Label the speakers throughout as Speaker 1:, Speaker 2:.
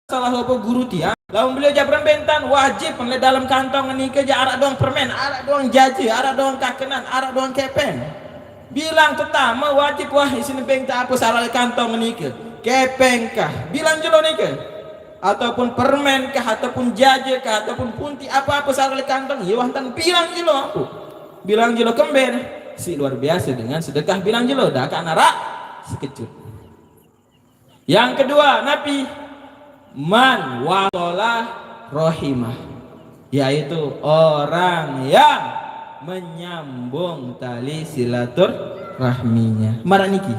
Speaker 1: salah apa guru dia lawan beliau jabran bentan wajib pengen dalam kantong ini kerja arak doang permen, arak doang jaji, arak doang kakenan, arak doang kepen. Bilang pertama wajib wah isini bentan apa salah kantong ini ke kepeng kah bilang jelo nih ke ataupun permen kah ataupun jaje kah ataupun punti apa-apa salah kantong ya wantan bilang jelo aku bilang jelo kemben si luar biasa dengan sedekah bilang jelo dah kan arak sekejut. Yang kedua Nabi man wasolah rohimah, yaitu orang yang menyambung tali silaturahminya. Marah niki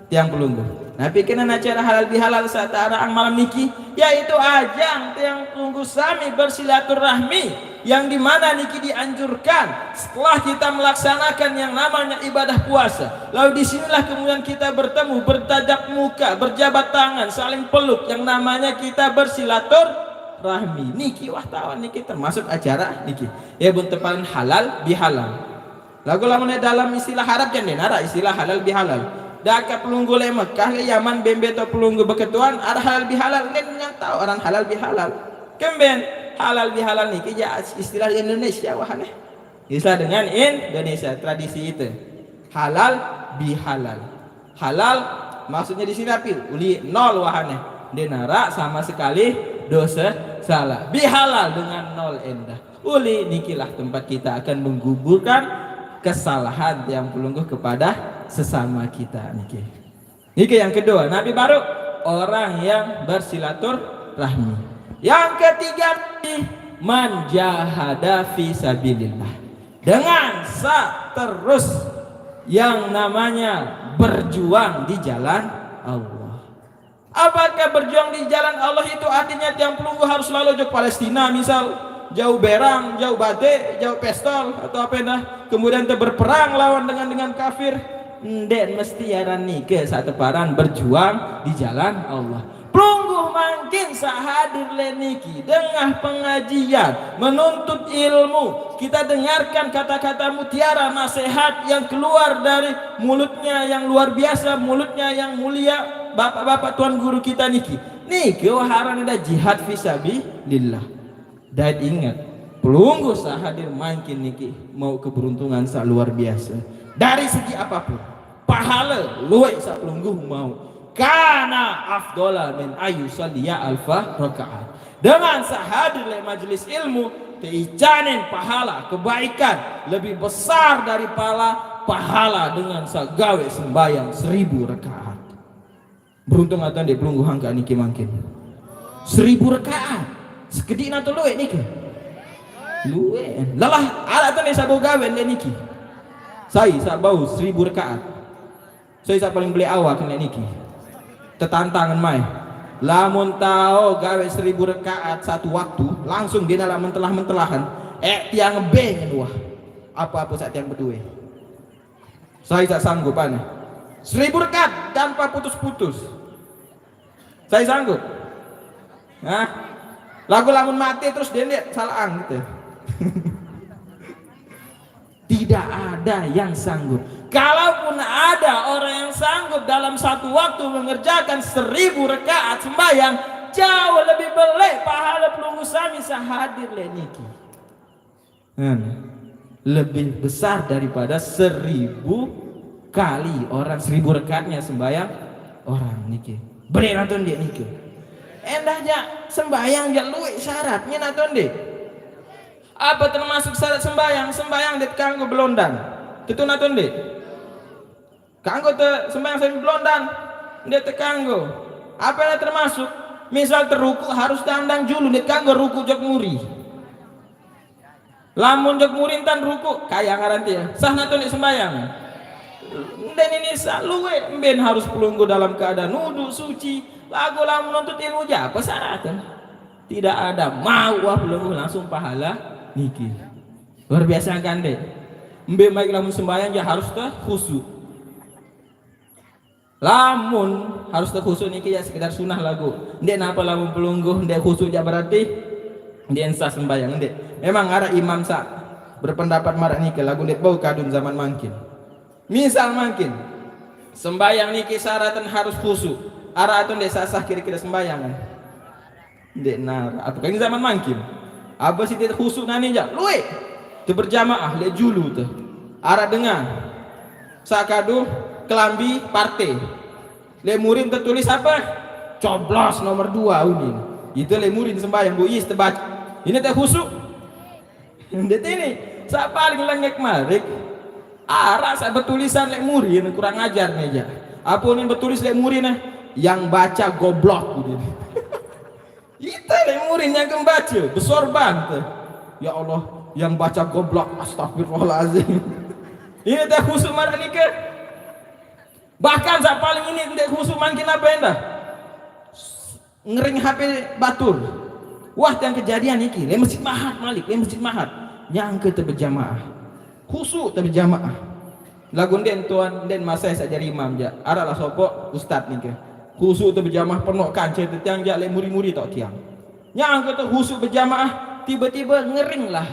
Speaker 1: tiang pelunggu Nabi kena acara halal bihalal saat arang malam niki, yaitu ajang tiang pelunggu sami bersilaturahmi, yang dimana niki dianjurkan setelah kita melaksanakan yang namanya ibadah puasa. Lalu disinilah kemudian kita bertemu, bertajak muka, berjabat tangan, saling peluk, yang namanya kita bersilaturahmi. Niki wartawan niki termasuk acara niki. Ya bun tepalan halal bihalal. Lagu lamun dalam istilah Arab jangan ada istilah halal bihalal. Daka pelunggu le Mekah le Yaman bembe to pelunggu beketuan ada halal bihalal len yang tahu orang halal bihalal. Kemben halal bihalal niki ya istilah Indonesia wahane. Bisa dengan Indonesia tradisi itu. Halal bihalal. Halal maksudnya di sini apil uli nol wahane. Denara sama sekali dosa salah. Bihalal dengan nol endah. Uli nikilah tempat kita akan menggugurkan kesalahan yang pelungguh kepada sesama kita niki. Niki yang kedua, Nabi baru orang yang bersilaturahmi. Yang ketiga, man jahada fi sabilillah. Dengan terus yang namanya berjuang di jalan Allah. Apakah berjuang di jalan Allah itu artinya yang pelungguh harus selalu jauh Palestina misal? Jauh berang, jauh bate, jauh pistol atau apa dah. Kemudian berperang lawan dengan kafir. Ndek mesti yaran nike satu paran berjuang di jalan Allah. Pelungguh makin sahadir leniki dengan pengajian menuntut ilmu. Kita dengarkan kata-kata mutiara nasihat yang keluar dari mulutnya yang luar biasa, mulutnya yang mulia, bapak-bapak tuan guru kita niki. Niki waharan ada jihad fisabilillah. Dan ingat, pelungguh sahadir makin niki mau keberuntungan sa luar biasa dari segi apapun. Pahala luwes sa pelungguh mau kana afdola min ayu salliya alfa rakaat. Dengan sahadir le majelis ilmu teicanin pahala kebaikan lebih besar dari pahala dengan sagawe sembahyang 1000 rakaat. Beruntung atau di pelungguh angka niki makin 1000 rakaat. Sekedik nato luwe niki. Luwe. Lalah ala tane sabo gawe le niki. Saya sabau 1000 rakaat. Saya paling beli awak kena niki. Tetantangan mai. Lamun tao gawe 1000 rakaat satu waktu, langsung dia dalam mentelah-mentelahan. Tiang beng dua. Apa-apa saat yang berdua. Saya tak sanggup ane. 1000 rakaat tanpa putus-putus. Saya sanggup. Hah? Lagu lamun mati terus dia lihat salah gitu. Tidak ada yang sanggup. Kalaupun ada orang yang sanggup dalam satu waktu mengerjakan 1000 rakaat sembahyang, jauh lebih belek pahala pelungguh sami sahadir le niki. Lebih besar daripada 1000 kali orang 1000 rakaatnya sembahyang orang niki. Bener nonton dia niki. Endahnya sembahyang ja luwe syaratnya naton deh. Apa termasuk syarat sembahyang? Sembahyang det kanggo belondan. Itu naton deh. Kanggo te sembahyang sambil belondan det kanggo. Apa yang termasuk? Misal teruku harus dandang julu det kanggo ruku jok muri. Lamun jok muri tan ruku kaya ngaranti ya. Sah naton deh sembahyang. Dan ini luwe ben harus pelunggu dalam keadaan nudu suci. Lagu lamun menuntut ilmu apa syaratnya? Tidak ada mau pelungguh langsung pahala niki. Luar biasa kan deh. Mbe baik lamun sembahyang ya harus khusyuk. Lamun harus khusyuk niki ya sekedar sunah lagu. Ndek napa lamun pelungguh ndek khusyuk ya berarti ndek sah sembahyang ndek. Memang ada imam sa berpendapat marah niki lagu ndek bau kadun zaman makin. Misal makin sembahyang niki syaratan harus khusyuk. Ara atun desa sah kira-kira sembahyang. Dek nar, apa kan zaman mangkin. Apa sih dia khusuk nani aja. Luwe. Tu berjamaah le julu tu. Ara dengar. Sakadu kelambi partai. Le murid tertulis apa? Coblos nomor 2 udin. Itu le murid sembahyang bu is tebaca. Ini teh khusuk. Det ini sa paling lengek marik. Ara sa bertulisan le murid kurang ajar meja. Apa ini bertulis le murid nah? Yang baca goblok udin. Kita le murid yang membaca besorban tuh. Ya Allah, yang baca goblok, astagfirullahalazim. Ini teh khusuk marah nikah. Bahkan sa paling ini teh khusuk makin apa endah? Ngering HP batur. Wah, yang kejadian iki, le masjid Mahat Malik, le masjid Mahat. Yang ke berjamaah. Khusuk berjamaah. Lagun den tuan den masa saja imam ja. Ara lah sopo ustad nikah. Khusuk berjamaah penuh kancet tiang ja le muri-muri tok tiang. Yang ke khusuk berjamaah tiba-tiba ngering lah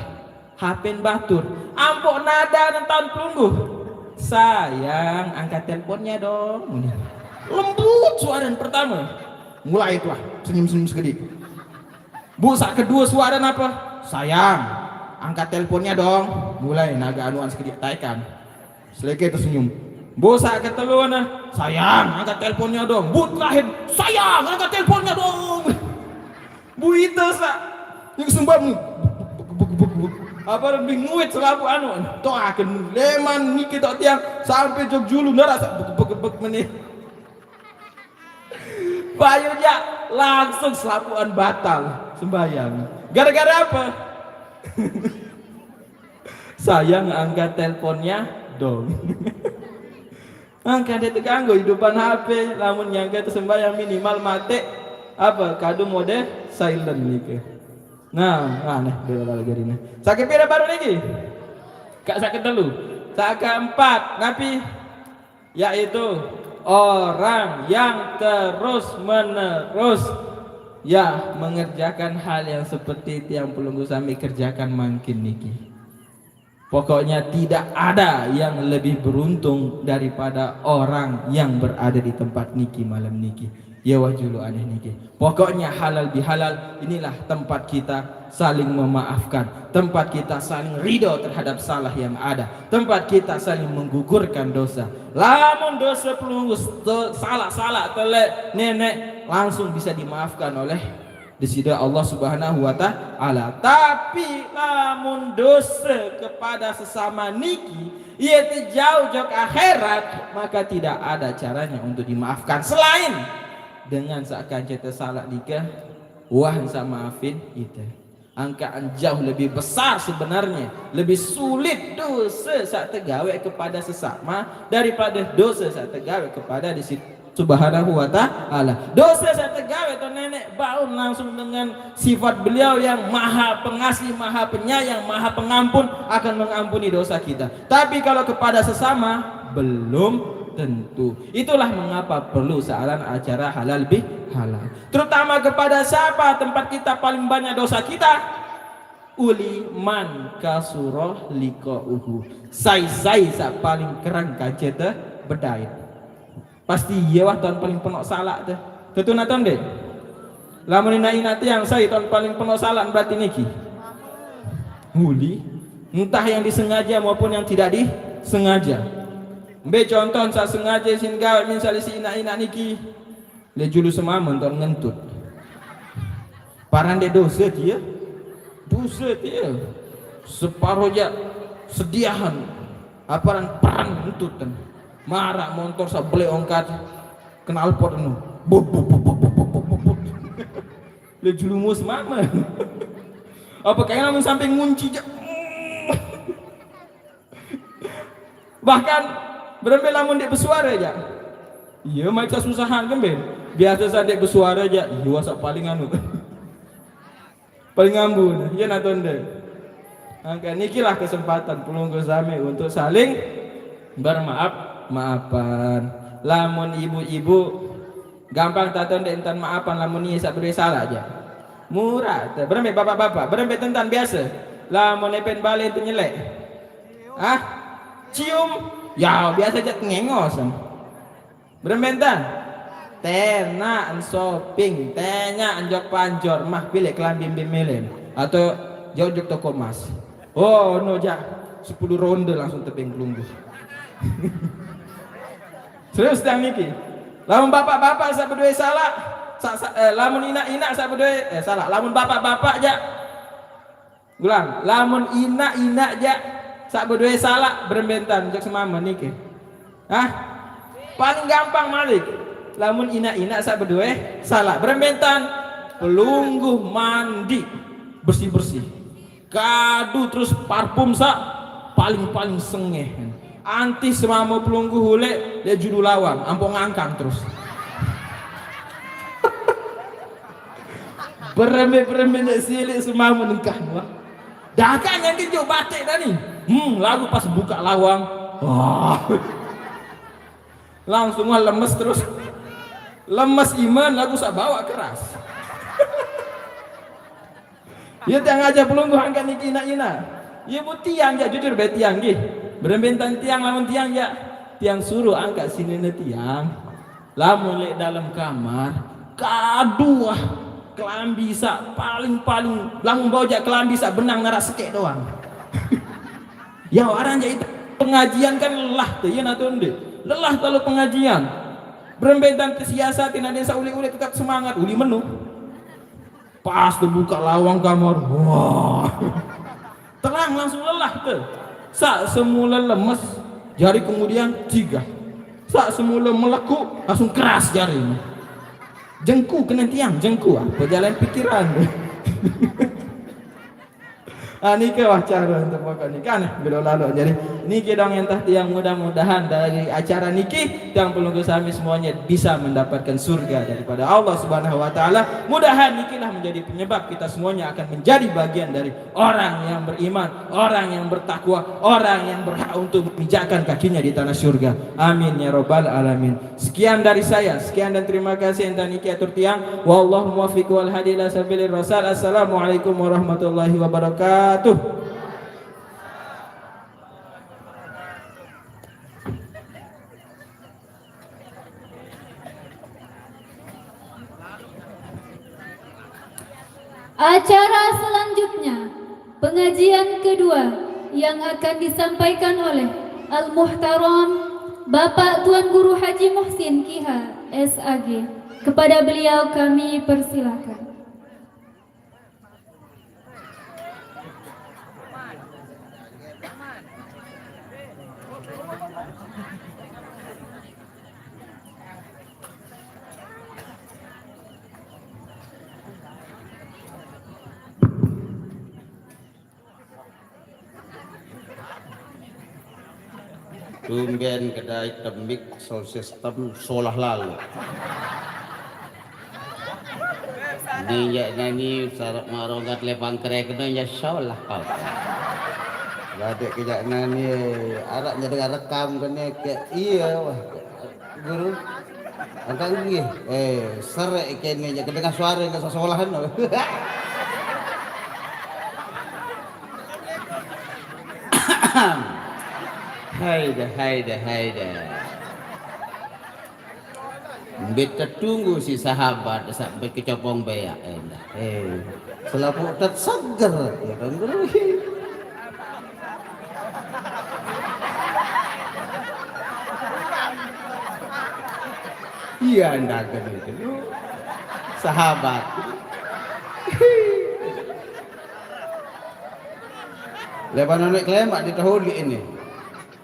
Speaker 1: HP batur. Ampok nada dan tahun pelungguh. Sayang, angkat teleponnya dong. Lembut suara pertama. Mulai itu lah senyum-senyum segede. Bu, saat kedua suara apa? Sayang, angkat teleponnya dong. Mulai naga anuan segede taikan. Seleke tersenyum. Bu, saat ketelu nah. Sayang, angkat teleponnya dong. Bu, terakhir. Sayang, angkat teleponnya dong. Bu itu sa yang sembahmu apa lebih nguit selaku anu toh akan leman niki tok tiang sampai jog julu ngerasa bek menit bayu ja langsung selapuan batal sembahyang gara-gara apa? Sayang angkat teleponnya dong. Angkat dia terganggu hidupan HP lamun nyangka itu sembahyang minimal mate apa kado mode silent nih. Nah, aneh bela lagi ini. Sakit pira baru lagi? Kak sakit dulu. Sak keempat, napi yaitu orang yang terus menerus ya mengerjakan hal yang seperti itu yang pelunggu sami kerjakan makin niki. Pokoknya tidak ada yang lebih beruntung daripada orang yang berada di tempat niki malam niki. Ya wajulu aneh niki. Pokoknya halal bihalal, inilah tempat kita saling memaafkan, tempat kita saling ridho terhadap salah yang ada, tempat kita saling menggugurkan dosa. Lamun dosa pelunggu salah telek nenek langsung bisa dimaafkan oleh disida Allah Subhanahu wa taala. Tapi lamun dosa kepada sesama niki yaitu jauh akhirat, maka tidak ada caranya untuk dimaafkan selain dengan seakan kita salah nikah wah sama maafin itu. Angkaan jauh lebih besar sebenarnya, lebih sulit dosa saat tergawe kepada sesama daripada dosa saat tergawe kepada di Subhanahu wa taala. Dosa saat tergawe atau nenek baun langsung dengan sifat beliau yang maha pengasih, maha penyayang, maha pengampun akan mengampuni dosa kita. Tapi kalau kepada sesama belum tentu. Itulah mengapa perlu sealan acara halal bihalal. Terutama kepada siapa tempat kita paling banyak dosa kita? Uli man kasuroh liqa'uhu. Sai sa paling kerang kaceta bedait. Pasti iya wah tahun paling penuh salah teh. Tentu naton deh. Lamun ina yang saya tahun paling penuh salah berarti niki. Uli entah yang disengaja maupun yang tidak disengaja. Mbe contoh saya sengaja sin gawe misalnya si ina niki le julu semamun ton ngentut. Parande dosa dia. Dosa dia. Separuh aja sediahan. Aparan perang ngentutan. Marah motor sa beli ongkat kenal pot anu. Bub. Le julu mus mama. Apa kayaknya lamun sampai ngunci aja. Bahkan berembe lamun dek bersuara aja. Iya macam susahan kan ben. Biasa saja dek bersuara aja. Iya sak paling anu. Paling ngambun. Iya naton dek. Angka nikilah kesempatan pelunggu sami untuk saling maafan. Lamun ibu-ibu gampang taton dek entan maafan lamun ieu sak beri salah aja. Murah. Berembe bapak-bapak, berembe tentan biasa. Lamun epen balik itu nyelek. Ah? Cium. Ya biasa aja ngengos. Berembentan. tena shopping, tenya anjok panjor, mah pilih kelambi bimilin atau jauh toko emas. Oh no ja 10 ronde langsung tebing pelunggu. Serius tang niki. Lamun bapak-bapak sa berdua salah, lamun ina-ina sa berdua salah. Lamun bapak-bapak ja, ulang. Lamun ina-ina ja sa berdua salah berembentan jok semama niki. Hah? Paling gampang malik. Lamun ina-ina sa berdua salah berembentan pelungguh mandi bersih-bersih. Kadu terus parfum sa paling sengeh. Anti semama pelungguh hule dia judul lawang ampung ngangkang terus. Berembe silik semama nengkah wah. Dakan yang dijo batik tadi. Lagu pas buka lawang. Wah. Langsung lemes terus. Lemes iman lagu sak bawa keras. Ya tiang aja pelungguh angkat niki ina. Ya bu tiang ya jujur be tiang gih. Berembentan tiang lamun tiang ya. Tiang suruh angkat sini tiang. Lamun lek dalam kamar kaduah kelambi sak paling lamun bawa jak kelambi sak benang narak sekek doang. Ya orang ja itu pengajian kan lelah tuh ya natunde. Lelah kalau pengajian. Berembentan kesiasatin ada yang uli tetap semangat uli menu pas terbuka lawang kamar wah terang langsung lelah tuh saat semula lemes jari kemudian tiga saat semula meleku langsung keras jari jengku kena tiang jengku perjalanan pikiran. Niki acara untuk pokok niki kan belum lalu jadi niki dong yang yang mudah-mudahan dari acara niki yang pelunggu sami semuanya bisa mendapatkan surga daripada Allah Subhanahu wa taala. Mudahan nikilah menjadi penyebab kita semuanya akan menjadi bagian dari orang yang beriman, orang yang bertakwa, orang yang berhak untuk menginjakkan kakinya di tanah surga. Amin ya rabbal alamin. Sekian dari saya, sekian dan terima kasih enta niki atur tiang. Wallahu muwaffiq wal hadi ila sabilir rasul. Assalamualaikum warahmatullahi wabarakatuh.
Speaker 2: Acara selanjutnya pengajian kedua yang akan disampaikan oleh Al-Muhtaram Bapak Tuan Guru Haji Muhsin Kiha SAG. Kepada beliau kami persilakan.
Speaker 3: Tumben kedai temik sound system solah lalu. Ni ya nani sarap marongat lepang kerek ya solah kau. Ada kejak nani araknya dengan rekam kene ke iya wah guru angkat gini serek kene ya kedengar suara ke solahan. Haida. Beta tunggu si sahabat sampai ke Copong Beak. Selapu tat seger ya kan guru. Iya anda gitu. Sahabat. Lepas naik klemak di tahun ini.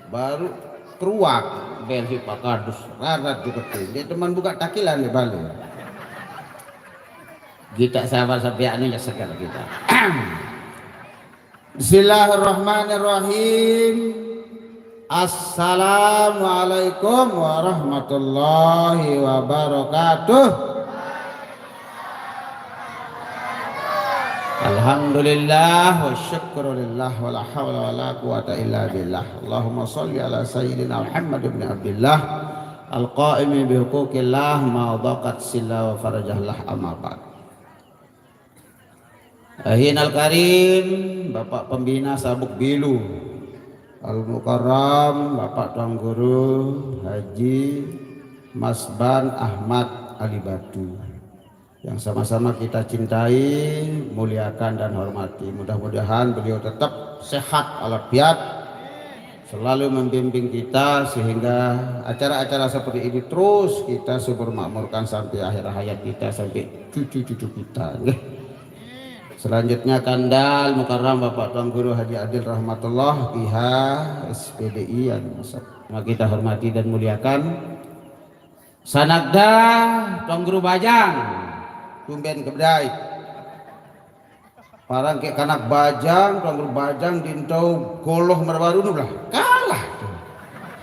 Speaker 3: Baru keruak bel si Pak Kardus rarat juga dia teman buka takilan di Bali kita sahabat sabiaknya ya segar kita. Bismillahirrahmanirrahim. Assalamualaikum warahmatullahi wabarakatuh. Alhamdulillah wa syukurulillah wa la hawla wa la quwata illa billah. Allahumma salli ala sayyidina Muhammad ibn Abdullah al-qa'imi bi huquqillah ma dhaqat silla wa farajahlah amma ba'd. Ahinal karim Bapak Pembina Sabuk Bilu Al-Mukarram Bapak Tuan Guru Haji Masban Ahmad Ali Batu yang sama-sama kita cintai, muliakan dan hormati. Mudah-mudahan beliau tetap sehat walafiat, selalu membimbing kita sehingga acara-acara seperti ini terus kita subur makmurkan sampai akhir hayat kita, sampai cucu-cucu kita. Selanjutnya Kandal Mukarram Bapak Tuan Guru Haji Adil Rahmatullah PH SPDI yang kita hormati dan muliakan. Sanagda Tuan Guru Bajang tumben kebedai parang ke kanak Bajang, Tuan Guru Bajang dintau goloh merbaru lah kalah tuh.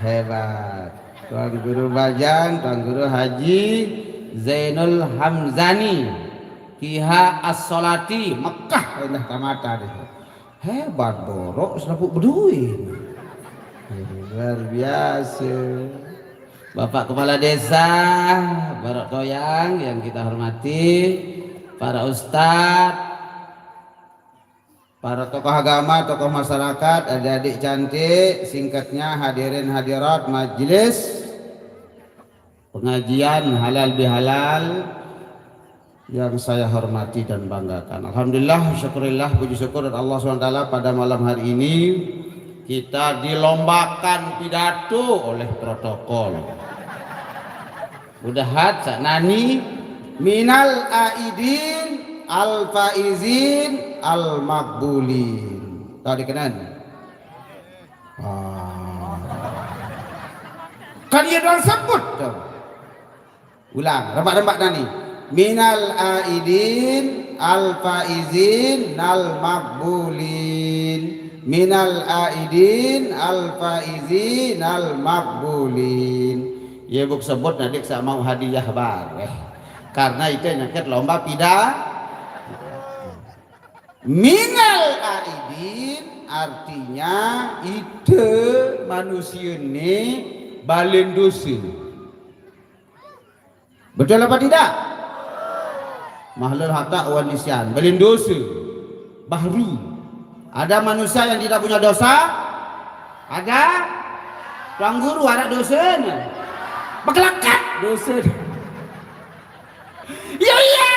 Speaker 3: Hebat Tuan Guru Bajang, Tuan Guru Haji Zainul Hamzani Kiha As-Solati Mekah indah tamata deh. Hebat borok serapuk beduin luar biasa. Bapak Kepala Desa Barok Toyang yang kita hormati, para ustadz, para tokoh agama, tokoh masyarakat, adik-adik cantik, singkatnya hadirin hadirat majelis pengajian halal bihalal yang saya hormati dan banggakan. Alhamdulillah, syukurillah, puji syukur Allah SWT pada malam hari ini kita dilombakan pidato oleh protokol. Mudahat saknani minal aidin al faizin al makbulin. Tahu dikenan? Kan dia dah sebut tu. Ulang, rembak-rembak nani. Minal aidin al faizin al makbulin. Minal aidin al faizin al makbulin. Ya buk sebut nanti saya mau hadiah bar karena itu nyangkut lomba minal aidin artinya itu manusia ini balen dosa. Betul apa tidak? Mahlul hata wan nisyan balen dosa baru. Ada manusia yang tidak punya dosa? Ada? Tuan Guru ada dosanya. Bekelakat dosa. Iya.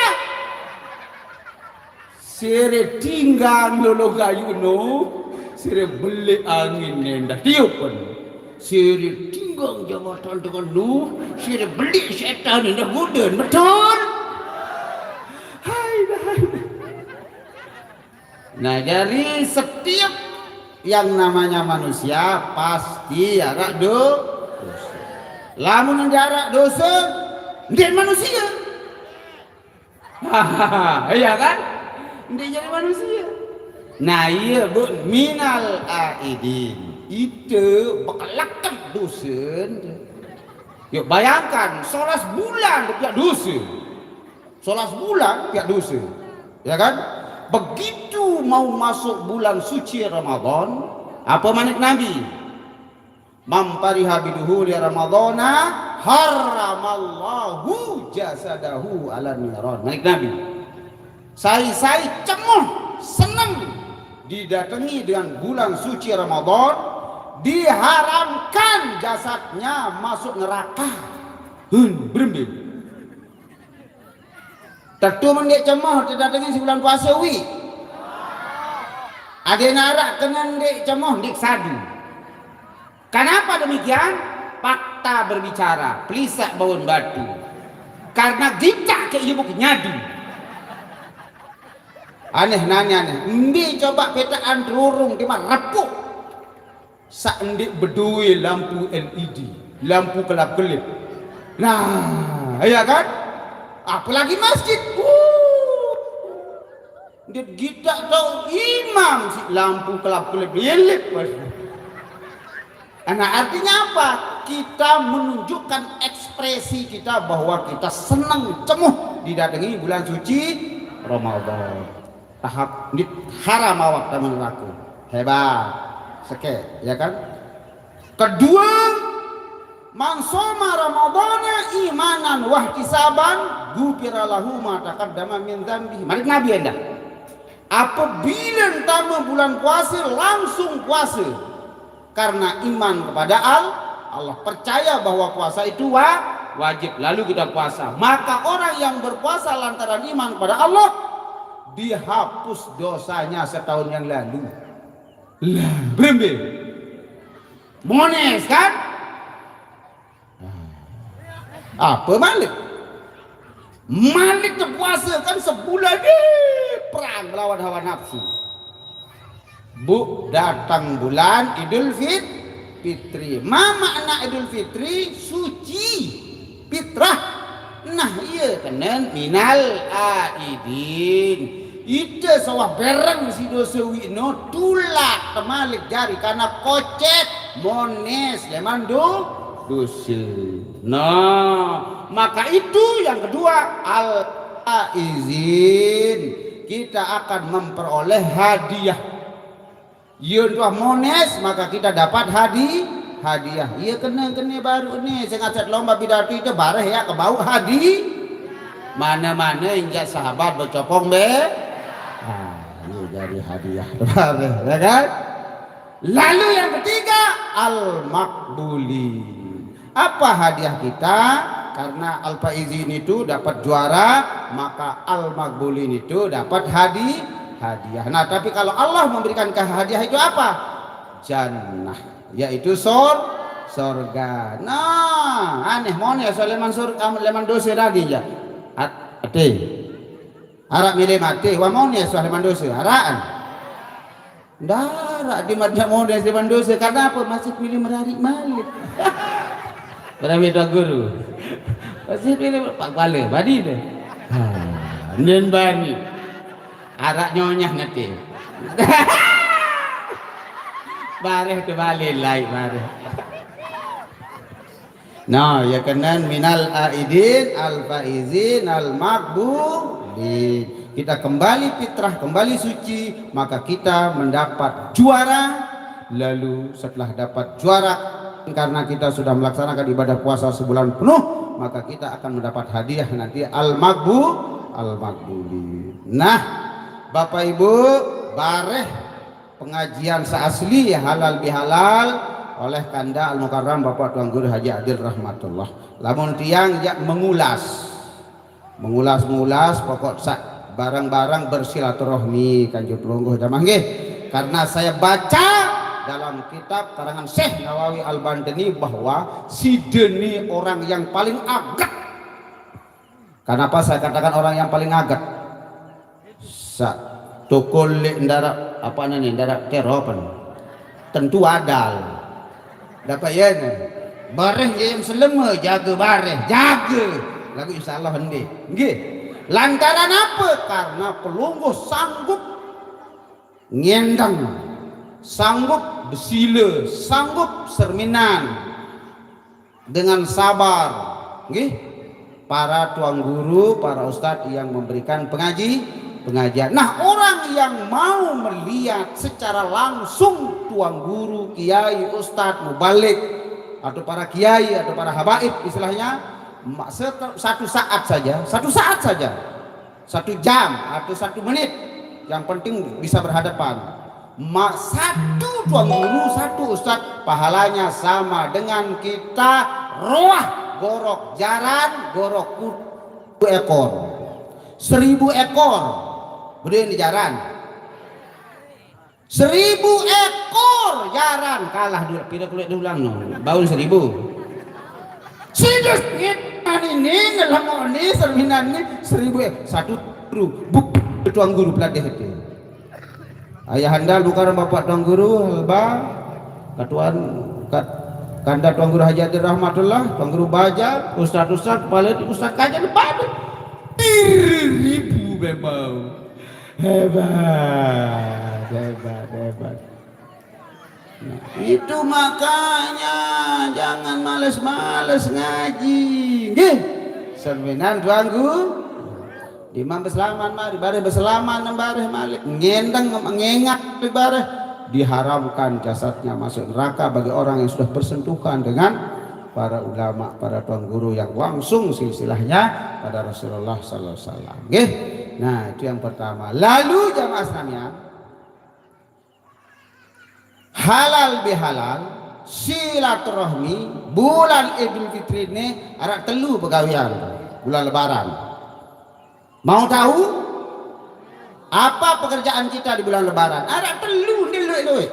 Speaker 3: Sire tinggal lolo gayuno, sire beli angin nendah tiup pun. Sire tinggal jabatan dengan lu, sire beli setan nendah guden, betul? Hai. Nah dari setiap yang namanya manusia pasti ada dosa. Lamun jarak dosa dia manusia. Iya kan? Dia jadi manusia. Nah iya bu, minal aidin itu bekalakan dosa. Yuk bayangkan 11 bulan dia dosa. 11 bulan dia dosa. Ya kan? Begitu mau masuk bulan suci Ramadan, apa manik Nabi? Mampariha biduhuli Ramadana haramallahu jasadahu ala niran. Manik Nabi. Saya cemuh senang didatangi dengan bulan suci Ramadan, diharamkan jasadnya masuk neraka. Berembing. Tentu mendik cemuh didatangi sebulan puasa wi. Ada narak kena ndik cemuh ndik sadu. Kenapa demikian? Fakta berbicara, pelisak bawon batu. Karena kita ke ibu nyadu. Aneh nanya aneh. Ndi coba petaan rurung di mana repuk. Sak ndik bedui lampu LED, lampu kelap-kelip. Nah, iya kan? Apalagi masjid. Ndik kita tahu imam si lampu kelap-kelip yelip. Nah artinya apa? Kita menunjukkan ekspresi kita bahwa kita senang cemuh didatangi bulan suci Ramadan. Tahap ini haram awak taman laku. Hebat. Seke, ya kan? Kedua, man soma Ramadana imanan wahtisaban ghufira lahu ma taqaddama min dzambihi. Mari Nabi anda. Apabila tamu bulan puasa langsung puasa. Karena iman kepada Allah, percaya bahwa puasa itu wajib, lalu kita puasa. Maka orang yang berpuasa lantaran iman pada Allah, dihapus dosanya setahun yang lalu. Lah, berembe. Mones kan? Apa Malik? Malik terpuasa kan sebulan perang melawan hawa nafsu. Bu, datang bulan Idul Fitri. Ma makna Idul Fitri? Suci, fitrah. Nah iya kenen minal aidin. Ide sawah bereng si dosa wino tulak temalik jari karena kocek mones lemando dosa. Nah, maka itu yang kedua al-izin. Kita akan memperoleh hadiah. Iya tuah mones maka kita dapat hadiah. Iya kena baru ini saya ngacat lomba pidato itu bareh ya ke bau mana-mana injak sahabat bercopong be. Ini jadi hadiah bareh ya kan? Lalu yang ketiga al-makbuli. Apa hadiah kita? Karena al-faizin itu dapat juara, maka al-makbulin itu dapat hadiah. Nah, tapi kalau Allah memberikan hadiah itu apa? Jannah, yaitu surga. Nah, aneh mone Sulaiman surga leman dosa lagi ya. Ate. Harap milih mati, wa mone Sulaiman dosa haraan. Darak di madnya mone Sulaiman dosa karena apa? Masih pilih merarik malik. Berami tuan guru. Masih pilih Pak Kepala, badi deh. Nen bani. Arak nyonyah ngerti. Bareh tu balik lain bareh. Nah, ya kanan minal aidin al-faizin al-makbulin. Kita kembali fitrah, kembali suci, maka kita mendapat juara. Lalu setelah dapat juara, karena kita sudah melaksanakan ibadah puasa sebulan penuh, maka kita akan mendapat hadiah nanti al-makbulin. Nah, Bapak Ibu, bareh pengajian seasli halal bihalal oleh Kanda Al Mukarram Bapak Tuan Guru Haji Adil rahmatullah. Lamun tiang jak mengulas pokok barang-barang bersilaturahmi kanjeng pelungguh jamaah nggih. Karena saya baca dalam kitab karangan Syekh Nawawi Al-Bantani bahwa si Deni orang yang paling agak. Kenapa saya katakan orang yang paling agak? Tukul ndara apa nih ndara keropan tentu adal dapat ya nih bareh yang selema jaga bareh jaga lagu insyaallah hendi nggih lantaran apa? Karena pelungguh sanggup ngendang, sanggup bersila, sanggup serminan dengan sabar nggih para tuan guru, para ustadz yang memberikan pengajian. Nah, orang yang mau melihat secara langsung tuan guru, kiai, ustadz, mubalik atau para kiai atau para habaib istilahnya satu saat saja, 1 jam atau 1 menit, yang penting bisa berhadapan. Satu tuan guru, satu ustadz pahalanya sama dengan kita roah gorok jaran, gorok 1.000 ekor, 1.000 ekor. Kemudian di jaran 1.000 ekor jaran kalah dulu tidak kulit diulang no baul 1.000 sidus ini ngelamon ini serminan ini 1.000 satu buk tuan guru pelatih itu ayah handal bukan bapak tuan guru halba katuan Kanda tuan guru Haji Adil rahmatullah tuan guru baja ustad kepala ustad kajian depan 1.000 memang hebat. Nah, itu makanya jangan males-males ngaji. Nggih. Serminan tuanku. Imam berselaman mari bareh berselaman bareh malik ngendeng mengengat bareh diharamkan jasadnya masuk neraka bagi orang yang sudah bersentuhan dengan para ulama, para tuan guru yang langsung silsilahnya pada Rasulullah sallallahu alaihi wasallam. Nggih. Nah, itu yang pertama. Lalu jamaah sekalian, halal bihalal silaturahmi bulan Idul Fitri ini ada telu pegawian bulan Lebaran. Mau tahu apa pekerjaan kita di bulan Lebaran? Ada telu dulu.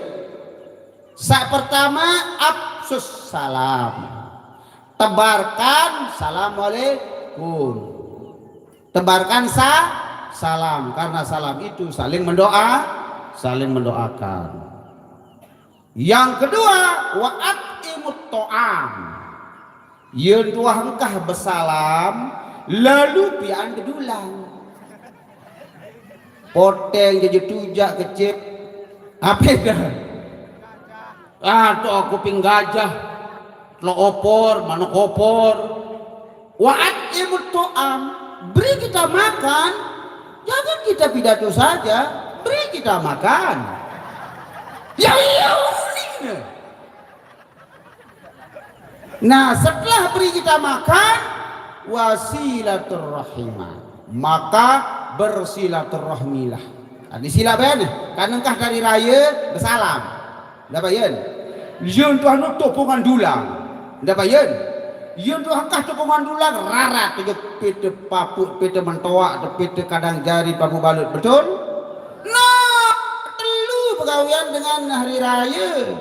Speaker 3: Sak pertama absus salam, tebarkan assalamualaikum, tebarkan salam karena salam itu saling mendoakan. Yang kedua wa'atimut to'am, yang dua hengkah bersalam lalu pian kedulang poteng jadi tujak kecil apa dah tuh kuping gajah lo opor mana opor wa'atimut to'am, beri kita makan, jangan kita pidato saja, beri kita makan. Ya nah setelah beri kita makan wasilaturrahimah, maka bersilaturrahmilah. Di sila bayan kan engkah dari raya bersalam dah bayan yeun tuhan topongan dulang dah bayan yeun tuhan kah topongan dulang rarat je pete paput pete mentoak pete kadang jari pabu balut, betul? Nah telu pegawian dengan hari raya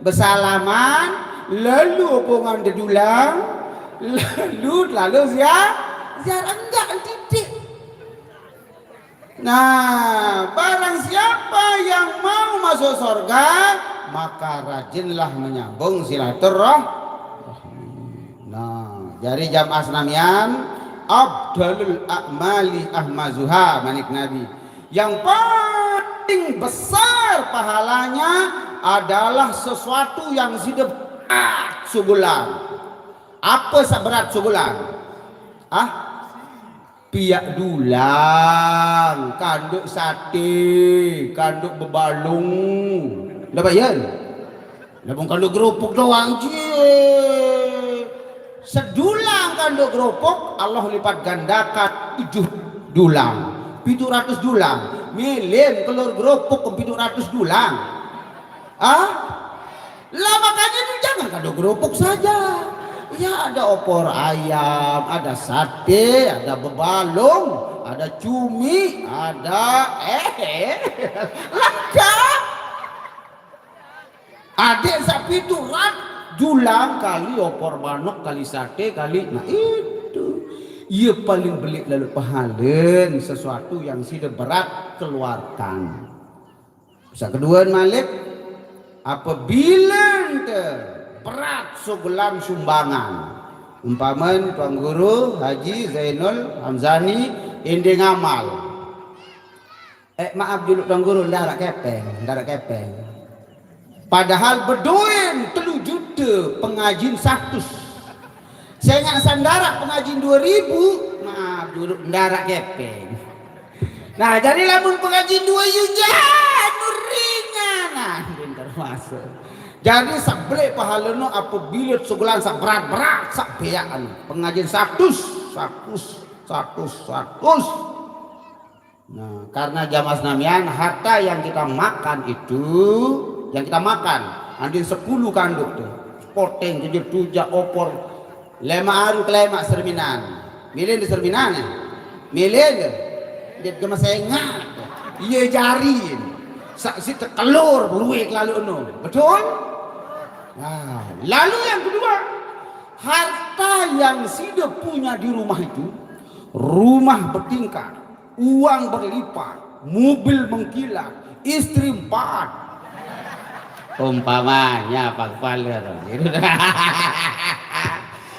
Speaker 3: bersalaman lalu opongan dedulang lalu ziarah enggak titik. Nah barang siapa yang mau masuk surga maka rajinlah menyambung silaturahmi. Nah jadi jamaah senamian abdalul a'mali ahmazuha manik Nabi, yang paling besar pahalanya adalah sesuatu yang sudah berat sebulan. Apa seberat sebulan? Piak dulang, kanduk sate, kanduk bebalung. Dah bayar? Dah kanduk gerupuk doang je. Sedulang kanduk gerupuk Allah lipat gandakan 7 dulang, 700 dulang. Milin telur gerupuk 700 dulang. Lah makanya itu jangan kanduk gerupuk saja. Ya ada opor ayam, ada sate, ada bebalung, ada cumi, ada lengkap. Adik sapi itu dulang kali opor manok kali sate kali, nah itu ia paling belik lalu pahalen sesuatu yang sudah berat keluarkan. Bisa kedua Malik, apabila berat sebulan sumbangan, umpaman Tuan Guru Haji Zainul Hamzani inde ngamal. Maaf dulu Tuan Guru, ndak kepeng. Padahal berdoen 3 juta pengajin 100. Saya ingat sandara pengajin 2000, maaf dulu ndak kepeng. Nah jadi lamun pengajin 2 juta nuringan nah termasuk. Jadi sabrik pahalano apabila sebulan sak berat sak beaan pengajin 100. Nah, karena jamaah senamian harta yang kita makan itu, yang kita makan andin 10 kanduk tuh. Poteng jadi tujak opor lema aru kelema serminan. Milih di serminan ya. Milih dia cuma saya ingat. Iya jarin. Sak si telur luwek lalu no. Betul? Nah, lalu yang kedua, harta yang sudah punya di rumah itu, rumah bertingkat, uang berlipat, mobil mengkilat, istri 4. Umpamanya Pak Paler.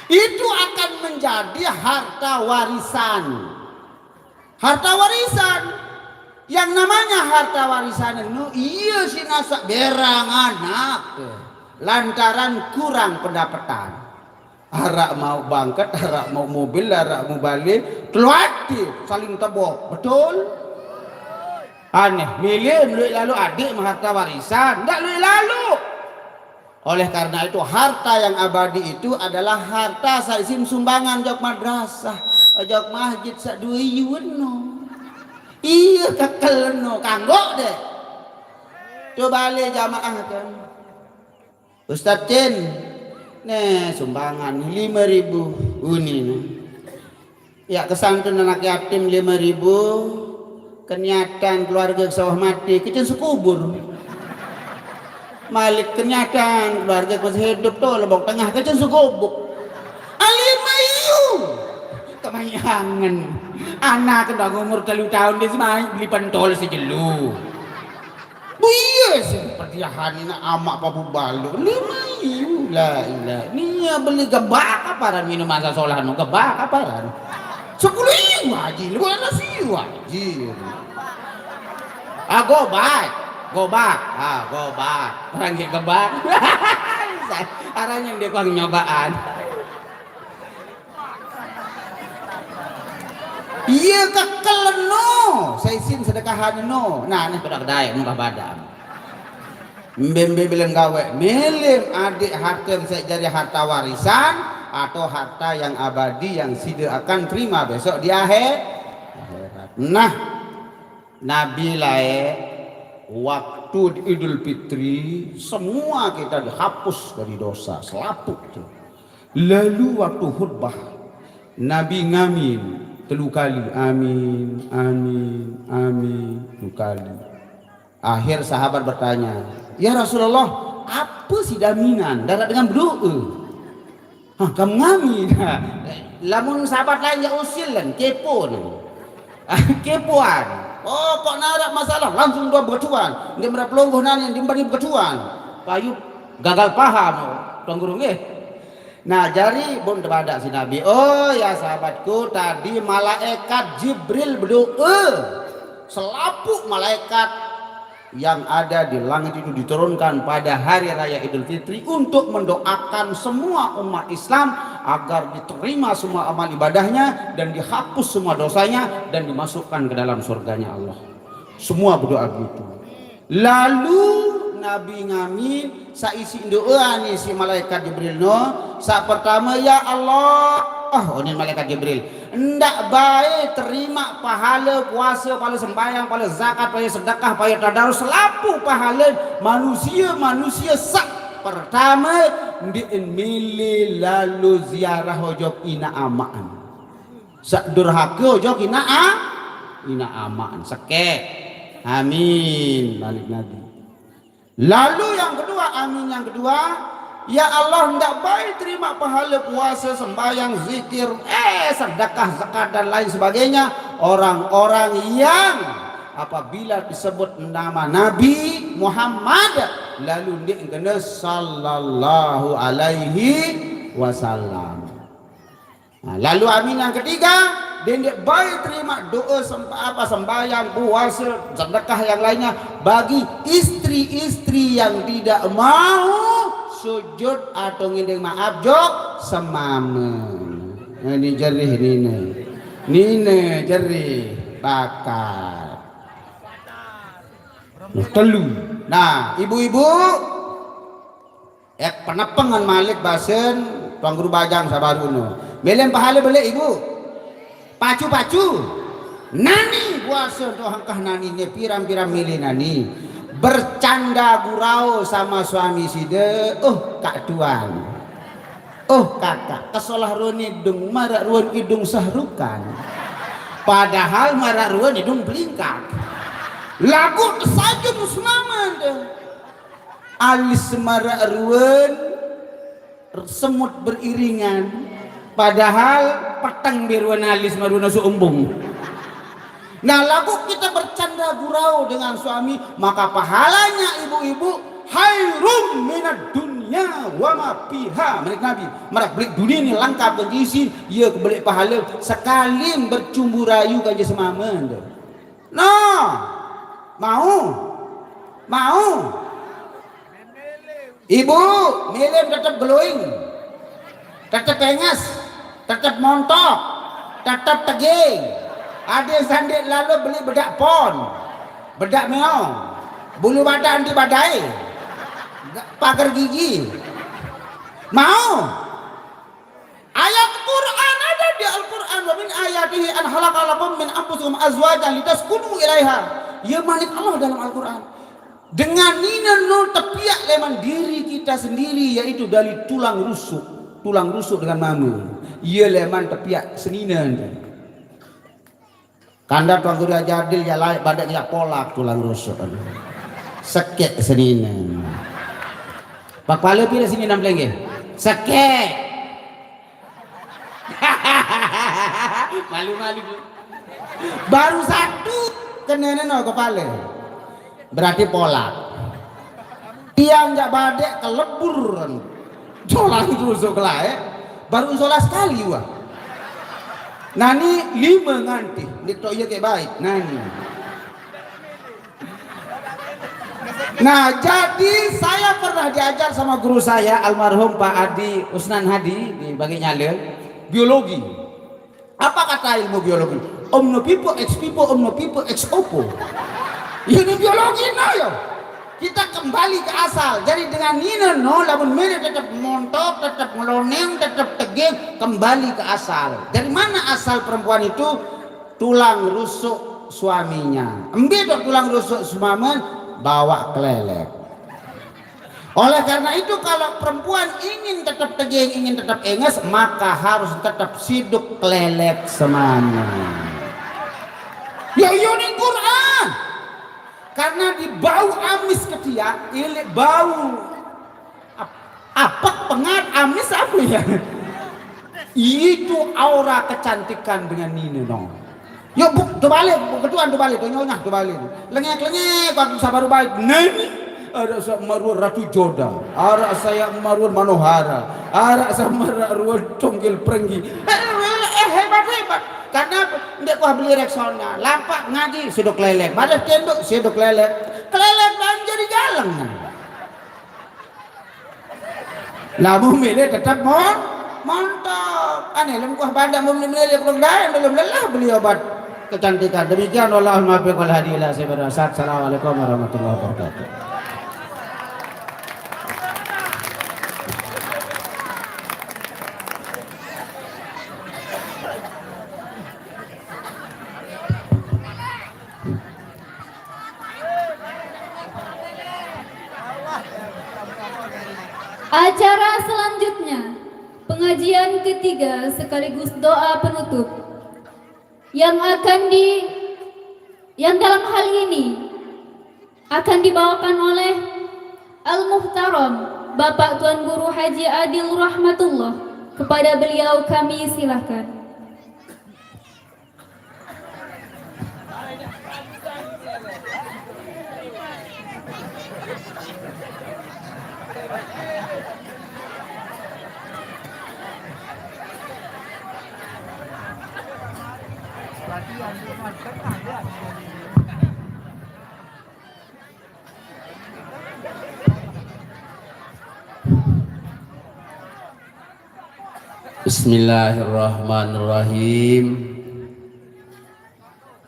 Speaker 3: Itu akan menjadi harta warisan. Harta warisan. Yang namanya harta warisan itu iya sinasak berang anak. Lantaran kurang pendapatan, harak mau bangket, harak mau mobil, harak mau balik, teluati saling tebok, betul? Aneh, milih lalu adik harta warisan, tidak lalu. Oleh karena itu harta yang abadi itu adalah harta saisim sumbangan jok madrasah, jok masjid sak 2 yuno. Iya kekel no, kanggo deh. Coba le jamaah kan. Ustaz Cin, nih sumbangan 5.000 uni nih. Ya kesantun anak yatim 5.000, kenyataan keluarga sawah mati, kita sekubur. Malik kenyataan keluarga masih hidup tuh lebok tengah kecil sugobuk. Alimayu kemayangan anak kena umur 3 tahun dia semai beli pentol sejelu. Bu iya seperti hani nak amak papu balu 5.000 lah ilah. Nia beli gebak aparan minum masa solano gebak aparan 10.000 haji lu ana sih haji. Gobak, orang yang gebak, orang yang dia kurang nyobaan. Iya kekelen no, saya isin sedekahan no. Nah, ini pada kedai, muka badan. Mbembe bilang gawe, milim adik harta bisa jadi harta warisan atau harta yang abadi yang tidak akan terima besok di akhirat. Nah, Nabi lae waktu Idul Fitri semua kita dihapus dari dosa selaput tuh. Lalu waktu khutbah Nabi ngamin 3 kali amin 3 kali. Akhir sahabat bertanya, ya Rasulullah apa sih daminan darat dengan berdoa? Hah kamu ngamin? Lamun sahabat lain ya usilan kepo nih. Kepoan. Oh kok narak masalah langsung dua beketuan dia merapelonggoh nanya dia beri beketuan payu gagal paham tuan guru nggih. Nah jari bon debadak si Nabi, oh ya sahabatku tadi malaikat Jibril berdoa selaput malaikat yang ada di langit itu diturunkan pada hari raya Idul Fitri untuk mendoakan semua umat Islam agar diterima semua amal ibadahnya dan dihapus semua dosanya dan dimasukkan ke dalam surganya Allah. Semua berdoa begitu. Lalu Nabi ngamin saisi doa nih si malaikat Jibril no. Saat pertama ya Allah, oh ini malaikat Jibril. Ndak baik terima pahala puasa, pahala sembahyang, pahala zakat, pahala sedekah, pahala tadarus selapu pahala manusia sak pertama diemili lalu ziarah hojok ina amaan. Sak durhaka hojok ina amaan seke. Amin balik Nabi. Lalu yang kedua amin yang kedua ya Allah hendak baik terima pahala puasa, sembahyang, zikir, sedekah, zakat dan lain sebagainya orang-orang yang apabila disebut nama Nabi Muhammad lalu dia kena sallallahu alaihi wasallam. Nah, lalu amin yang ketiga dia baik terima doa sembahyang, puasa, sedekah yang lainnya bagi istri-istri yang tidak mau sujud atau ngideng maaf jok semamen. Ini jerih nine jerih bakar telu. Nah ibu-ibu penepengan malik basen tuang guru bajang sabaruno melem pahala beli ibu pacu-pacu nani puasa tuh hangkah nani ne piram-piram milih nani bercanda gurau sama suami side kak tuan kakak kesolah ruan hidung marak ruan hidung sahrukan padahal marak ruan hidung belingkak lagu saja musmaman alis marak ruan semut beriringan padahal petang biruan alis maruna suumbung. Nah lagu kita bercanda gurau dengan suami maka pahalanya ibu-ibu hairum minad dunya wa ma fiha. Menurut Nabi mereka beli dunia ini lengkap berisi ia kebeli pahala sekali bercumbu rayu kaja semamen. No mau ibu milih tetap glowing tetap pengas tetap montok tetap teging. Ada sandik lalu beli bedak pon, bedak meong, bulu badan anti badai, pagar gigi. Mau? Ayat Quran ada di Al-Quran. Wa min ayatihi an khalaqalakum min anfusikum azwajan litaskunu ilaiha. Ya malik Allah dalam Al-Quran. dengan nina nol tepiak leman diri kita sendiri, yaitu dari tulang rusuk dengan mama. Ia leman tepiak senina tu. Kanda tuan guru jadil ya layak badak ya polak tulang rusuk. Sekek senina. Pak Pala pilih sini enam lagi. Sekek. Malu-malu. Baru satu kena no kepala. Berarti polak. Dia enggak badek kelebur. Tulang rusuk lah baru sholat sekali wah. Nani 5 nganti. Dito iya kayak baik. Nani. Nah, jadi saya pernah diajar sama guru saya almarhum Pak Adi Usnan Hadi di Bagi Nyale, biologi. Apa kata ilmu biologi? Omno pipo ex pipo, omno pipo ex opo. Ini biologi no yo. Kita kembali ke asal. Jadi dengan ini no, lamun mere tetap montok, tetap meloneng, tetap tegeng, kembali ke asal. Dari mana asal perempuan itu? Tulang rusuk suaminya. Embe dok tulang rusuk suaminya bawa kelelek. Oleh karena itu kalau perempuan ingin tetap tegeng, ingin tetap enges, maka harus tetap siduk kelelek semana. Ya ini Quran. Karena di bau amis ketiak, ini bau apa pengat amis apa ya? Itu aura kecantikan dengan ini dong. Yuk buk, terbalik, ketuan terbalik, nyonya terbalik. Lengek, waktu sabaru baik. Nani, ada saya marwar Ratu Joda, ada saya marwar Manohara, ada saya marwar Conggil Perenggi. Hebat. Karena dia kau beli reksona, lapak ngaji suduk lelek, badan tenduk suduk lelek, kelelek banjir di jalan. Lalu milih tetap mantap. Aneh, lem kuah badan milih belum lain, belum lelah beli obat kecantikan. Demikian Allahumma fi qul hadilah seberasat. Assalamualaikum warahmatullahi wabarakatuh.
Speaker 2: Acara selanjutnya, pengajian ketiga sekaligus doa penutup yang dalam hal ini akan dibawakan oleh Al-Muhtaram Bapak Tuan Guru Haji Adil Rahmatullah. Kepada beliau kami silahkan.
Speaker 3: Bismillahirrahmanirrahim.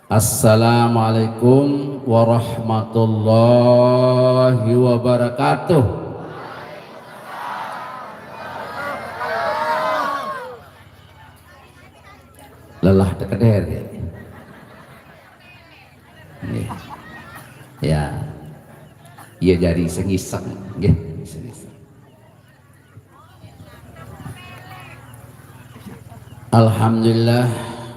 Speaker 3: Assalamualaikum warahmatullahi wabarakatuh. Lelah tekeder ya. Ia jadi sengiseng nggih, sengiseng. Alhamdulillah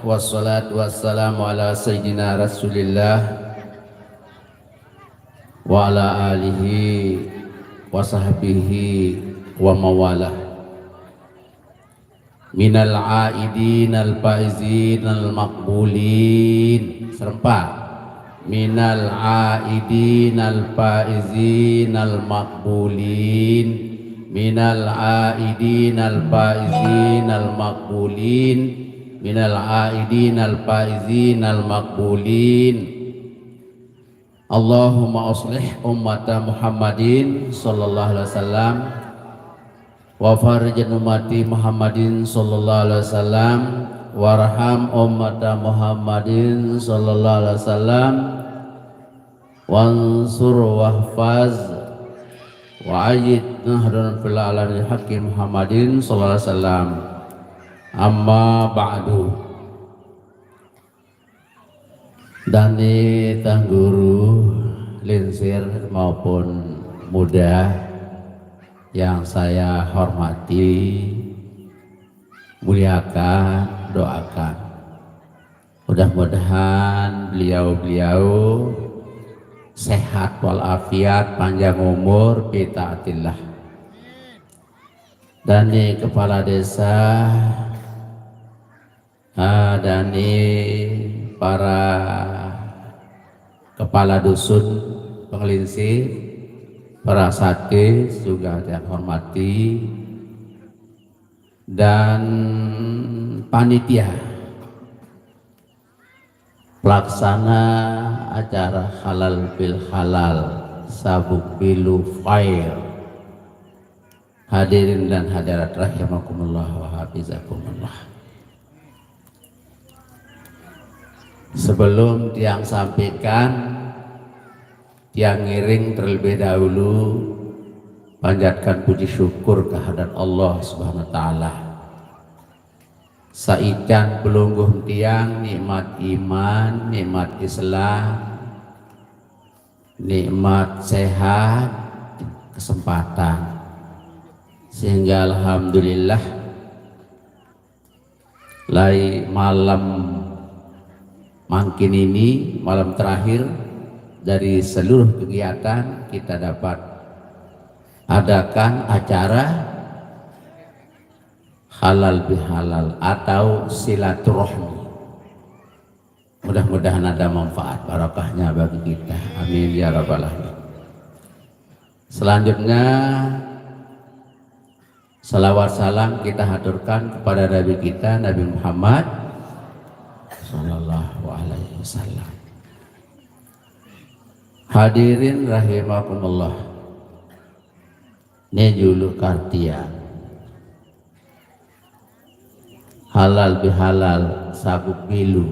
Speaker 3: wassalatu wassalamu ala sayyidina Rasulillah wa ala alihi wa sahbihi wa mawalah minal aidin al faizin al maqbulin serempak minal aidin al faizin al maqbulin minal aidin al faizin al maqbulin minal aidin al faizin al maqbulin. Allahumma aslih ummata Muhammadin sallallahu alaihi wasallam wa farjan ummati Muhammadin sallallahu alaihi wasallam warham ummata Muhammadin sallallahu alaihi wasallam wansur wahfaz wa ayyid nahdun fil alamin hakim Muhammadin sallallahu alaihi wasallam. Amma ba'du. Dani tangguru linsir maupun muda yang saya hormati, muliakan, doakan. Mudah-mudahan beliau-beliau sehat walafiat, panjang umur, bitaatillah. Dan ini kepala desa, dan ini para kepala dusun Penglinsir, para satgas juga yang hormati, dan panitia pelaksana acara halal bil halal sabuk bilu fair, hadirin dan hadirat rahimakumullah wa hafizakumullah. Sebelum tiang sampaikan, tiang ngiring terlebih dahulu panjatkan puji syukur kehadirat Allah Subhanahu wa taala. Saikan pelungguh tiang nikmat iman, nikmat Islam, nikmat sehat, kesempatan, sehingga alhamdulillah lai malam mungkin ini malam terakhir dari seluruh kegiatan kita dapat adakan acara halal bihalal atau silaturahmi. Mudah-mudahan ada manfaat barakahnya bagi kita, amin ya rabbal alamin. Selanjutnya salawat salam kita haturkan kepada Nabi kita, Nabi Muhammad sallallahu alaihi wasallam. Hadirin rahimakumullah, ini julu kartia halal bihalal sabuk bilu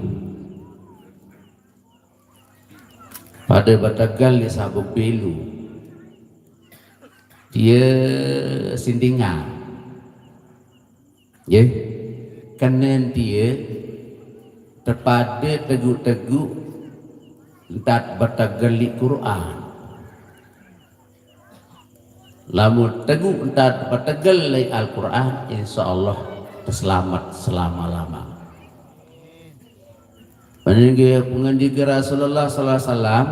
Speaker 3: pada Batagal di sabuk bilu dia sindingan ya, kenen dia terpada teguk-teguk entat Batagali Quran. Lamun teguk entat Batagali Al-Quran, insyaallah selamat selama-lama. Pengendik Rasulullah sallallahu alaihi wasallam,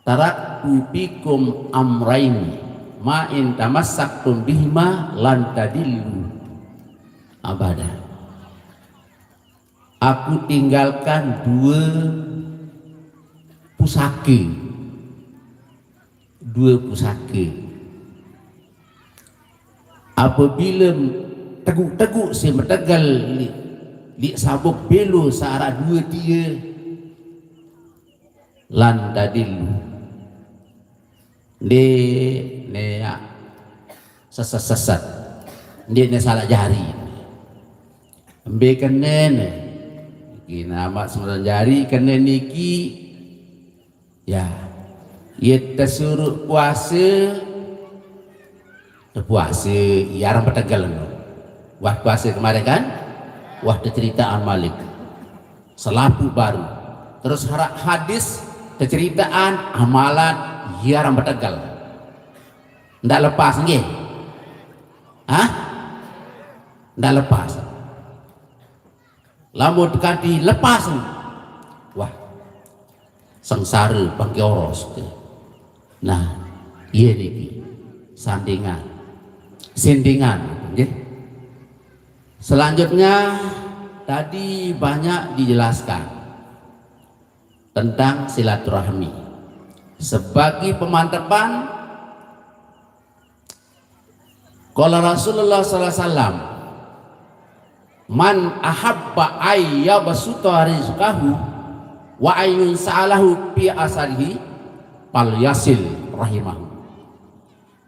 Speaker 3: taraktu fikum amraini ma in tamassaktum bihima lan tadillu abada. Aku tinggalkan dua pusaka, apabila teguk-teguk si Batagal li sabuk belu searah dua tiga lan tadilu ne sesat ne salah jari ambilkan nene nama sembilan jari kena niki ya, ia tersuruh puasa ya orang Batagal wah puasa kemarin kan, wah cerita Malik selapu baru, terus hadis ceritaan amalan ya orang Batagal ndak lepas nggih, ndak lepas. Lamun kanti lepas, wah sengsara bangki oros. Nah, iya niki sandingan, okay? Selanjutnya tadi banyak dijelaskan tentang silaturahmi sebagai pemantapan. Qala Rasulullah sallallahu alaihi wasallam, man ahabba ayyabsuta rizqahu wa ayyun sa'alahu fi asarihi fal yasil rahimahu.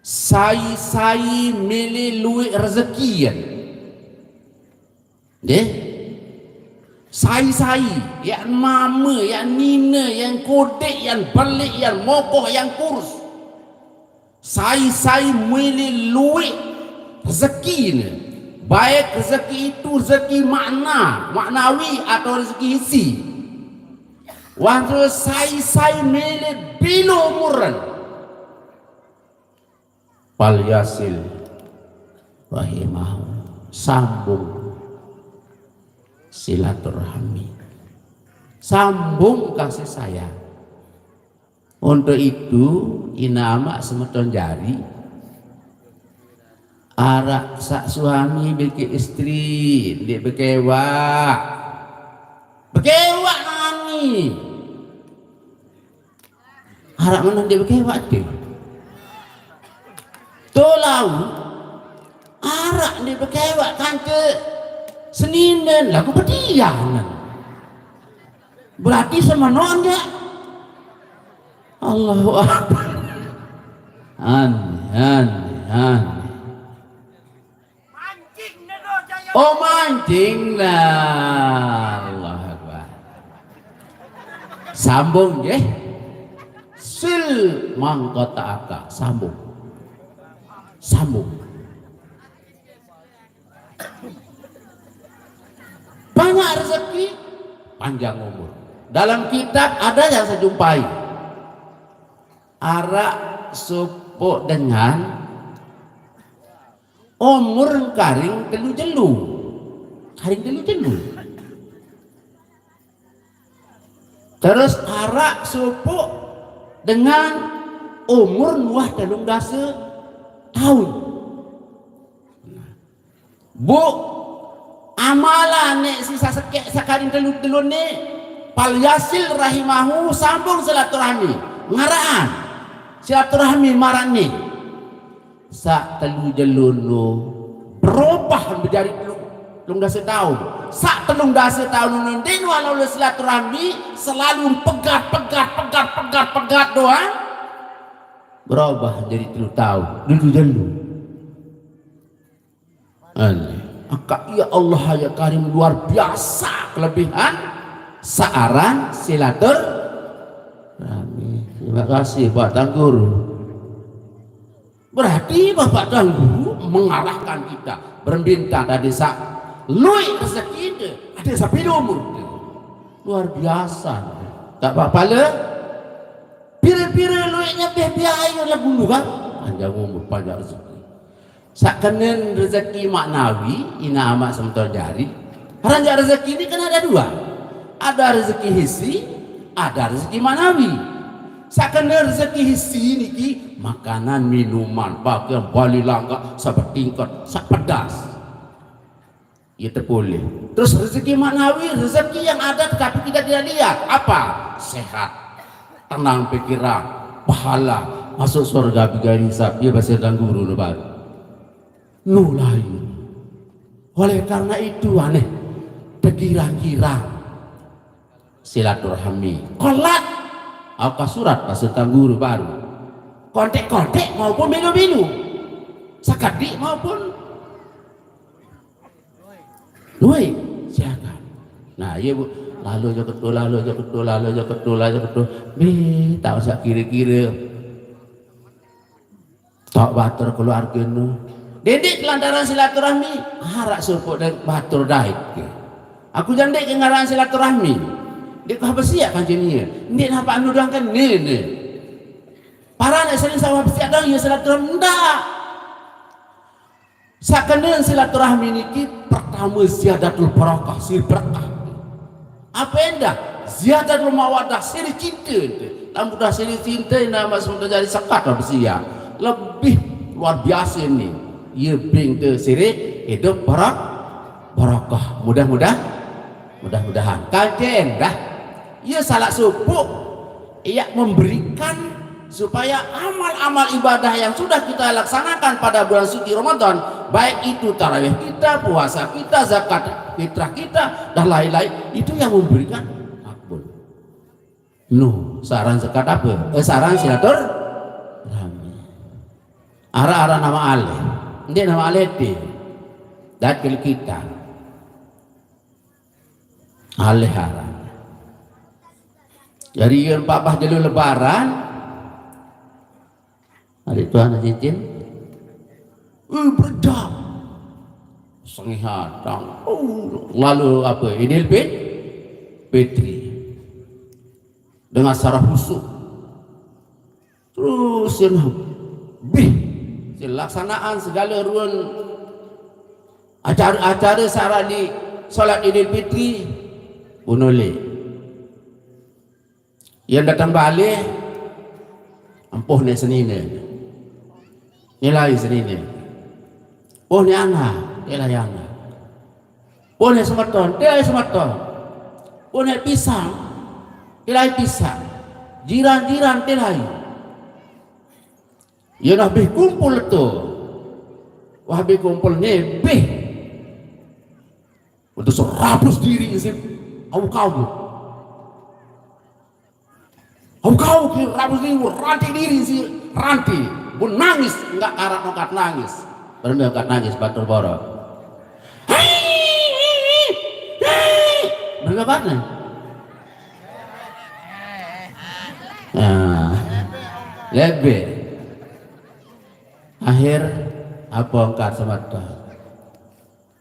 Speaker 3: Sai milih luwe rezekian deh, sai yang mama, yang nina, yang kodek, yang balik, yang mokoh, yang kurus, sai milih luwe rezeki ni. Baik rezeki itu rezeki maknawi atau rezeki isi. Waktu sai milik bilu umuran palyasil rahimahu, sambung silaturahmi, sambung kasih sayang. Untuk itu inama semeton jari arak sak suami bikin istri dia bekewak nani arak mana dia bekewak dia tolau arak dia bekewak kante seninen lagu berdianan berarti semenonnya Allahu Akbar. Oh mancing lah. Allah Akbar. Sambung ya. Sil mangkota aka. Sambung. Banyak rezeki, panjang umur. Dalam kitab ada yang saya jumpai. Arak supuk dengan umur karing telu jelu. Terus arak supuk dengan umur nuah telung dasa tahun. Bu amalan nek sisa sekek sakaring telu ni palyasil rahimahu sambung silaturahmi ngaraan silaturahmi marani sak telu jelunu berubah menjadi telung dasa tahun sak telung dasa tahun nundin walau silaturahmi selalu pegat doang berubah jadi telu tahun dulu jelu maka ya Allah ya Karim luar biasa kelebihan searan silaturahmi. Terima kasih Pak Tanggur. Berarti Bapak Tanggur mengarahkan kita berminta dari sak lui rezeki itu ada sapi umur luar biasa. Tak apa-apa le. Pira-pira luinya biaya lah bulu kan. Panjang umur panjang rezeki. Sakenen rezeki maknawi ina amat sementara jari. Ranjak rezeki ini kan ada dua. Ada rezeki hissi, ada rezeki maknawi. Sakena rezeki hissi niki makanan, minuman, pakaian, bali langka, sabat tingkat, sak pedas. Ia terboleh. Terus rezeki maknawi, rezeki yang ada tetapi kita tidak lihat. Apa? Sehat, tenang pikiran, pahala, masuk surga bigan hisab. Ia bahasa guru lebar. Nulayu. Oleh karena itu aneh, terkira-kira silaturahmi kolat apa surat pasal guru baru kontek-kontek maupun bilu-bilu sakadi maupun luai siakan. Nah iya bu lalu aja ketul tak usah kira-kira tak batur keluarga nu dedek lantaran silaturahmi harak supuk dan batur daik aku jandek ke ngaran silaturahmi dia kau bersiap kan jenis ni nampak anu doang kan ni para nak sering sama bersiap doang ya silaturahmi ndak sakenen silaturahmi niki pertama ziyadatul barakah sir berkah apa endah ziyadatul mawaddah sir cinta lamun dah sir cinta nama semua jadi sekat bersiap lebih luar biasa ni ia bring ke sir hidup barakah mudah-mudahan kajen dah. Ia salah supuk ia memberikan supaya amal-amal ibadah yang sudah kita laksanakan pada bulan suci Ramadan, baik itu tarawih kita, puasa kita, zakat fitrah kita dan lain-lain, itu yang memberikan makbul. Saran zakat apa? Saran silaturahmi. Ara-ara nama Allah. Ini nama Allah di dakil kita. Allah. Jadi yang papah jalur lebaran hari Tuhan cincin berdak sengihat lalu apa Idul Fitri dengan secara khusyuk. Terus laksanaan segala ruang acara-acara sara di solat Idul Fitri punole. Yang datang balik ampuh ni senine. Nilai senine. Oh ni anak, nilai anak. Oh ni sematon, nilai sematon. Oh ni pisang, nilai pisang. Jiran-jiran nilai. Ya nak bih kumpul tu. Wah bih kumpul ni bih. Untuk serabus diri sih. Kau kira rabus diri, ranti diri sih, ranti. Pun nangis, enggak karak nokat nangis. Benar nokat nangis batur borok. Benar banget. Nah, lebih. Akhir apa angkat semata.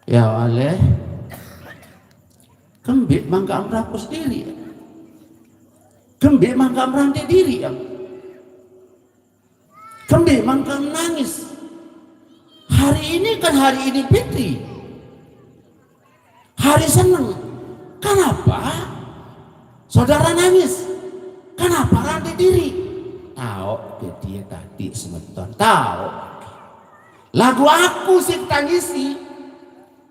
Speaker 3: Ya Allah, kembik mangga merapus diri. Kembik mangga merantai diri. Kembik mangga menangis. Hari ini kan hari Idul Fitri. Hari senang. Kenapa? Saudara nangis. Kenapa rantai diri? Tahu ke dia tadi semeton. Tahu. Lagu aku si tangisi.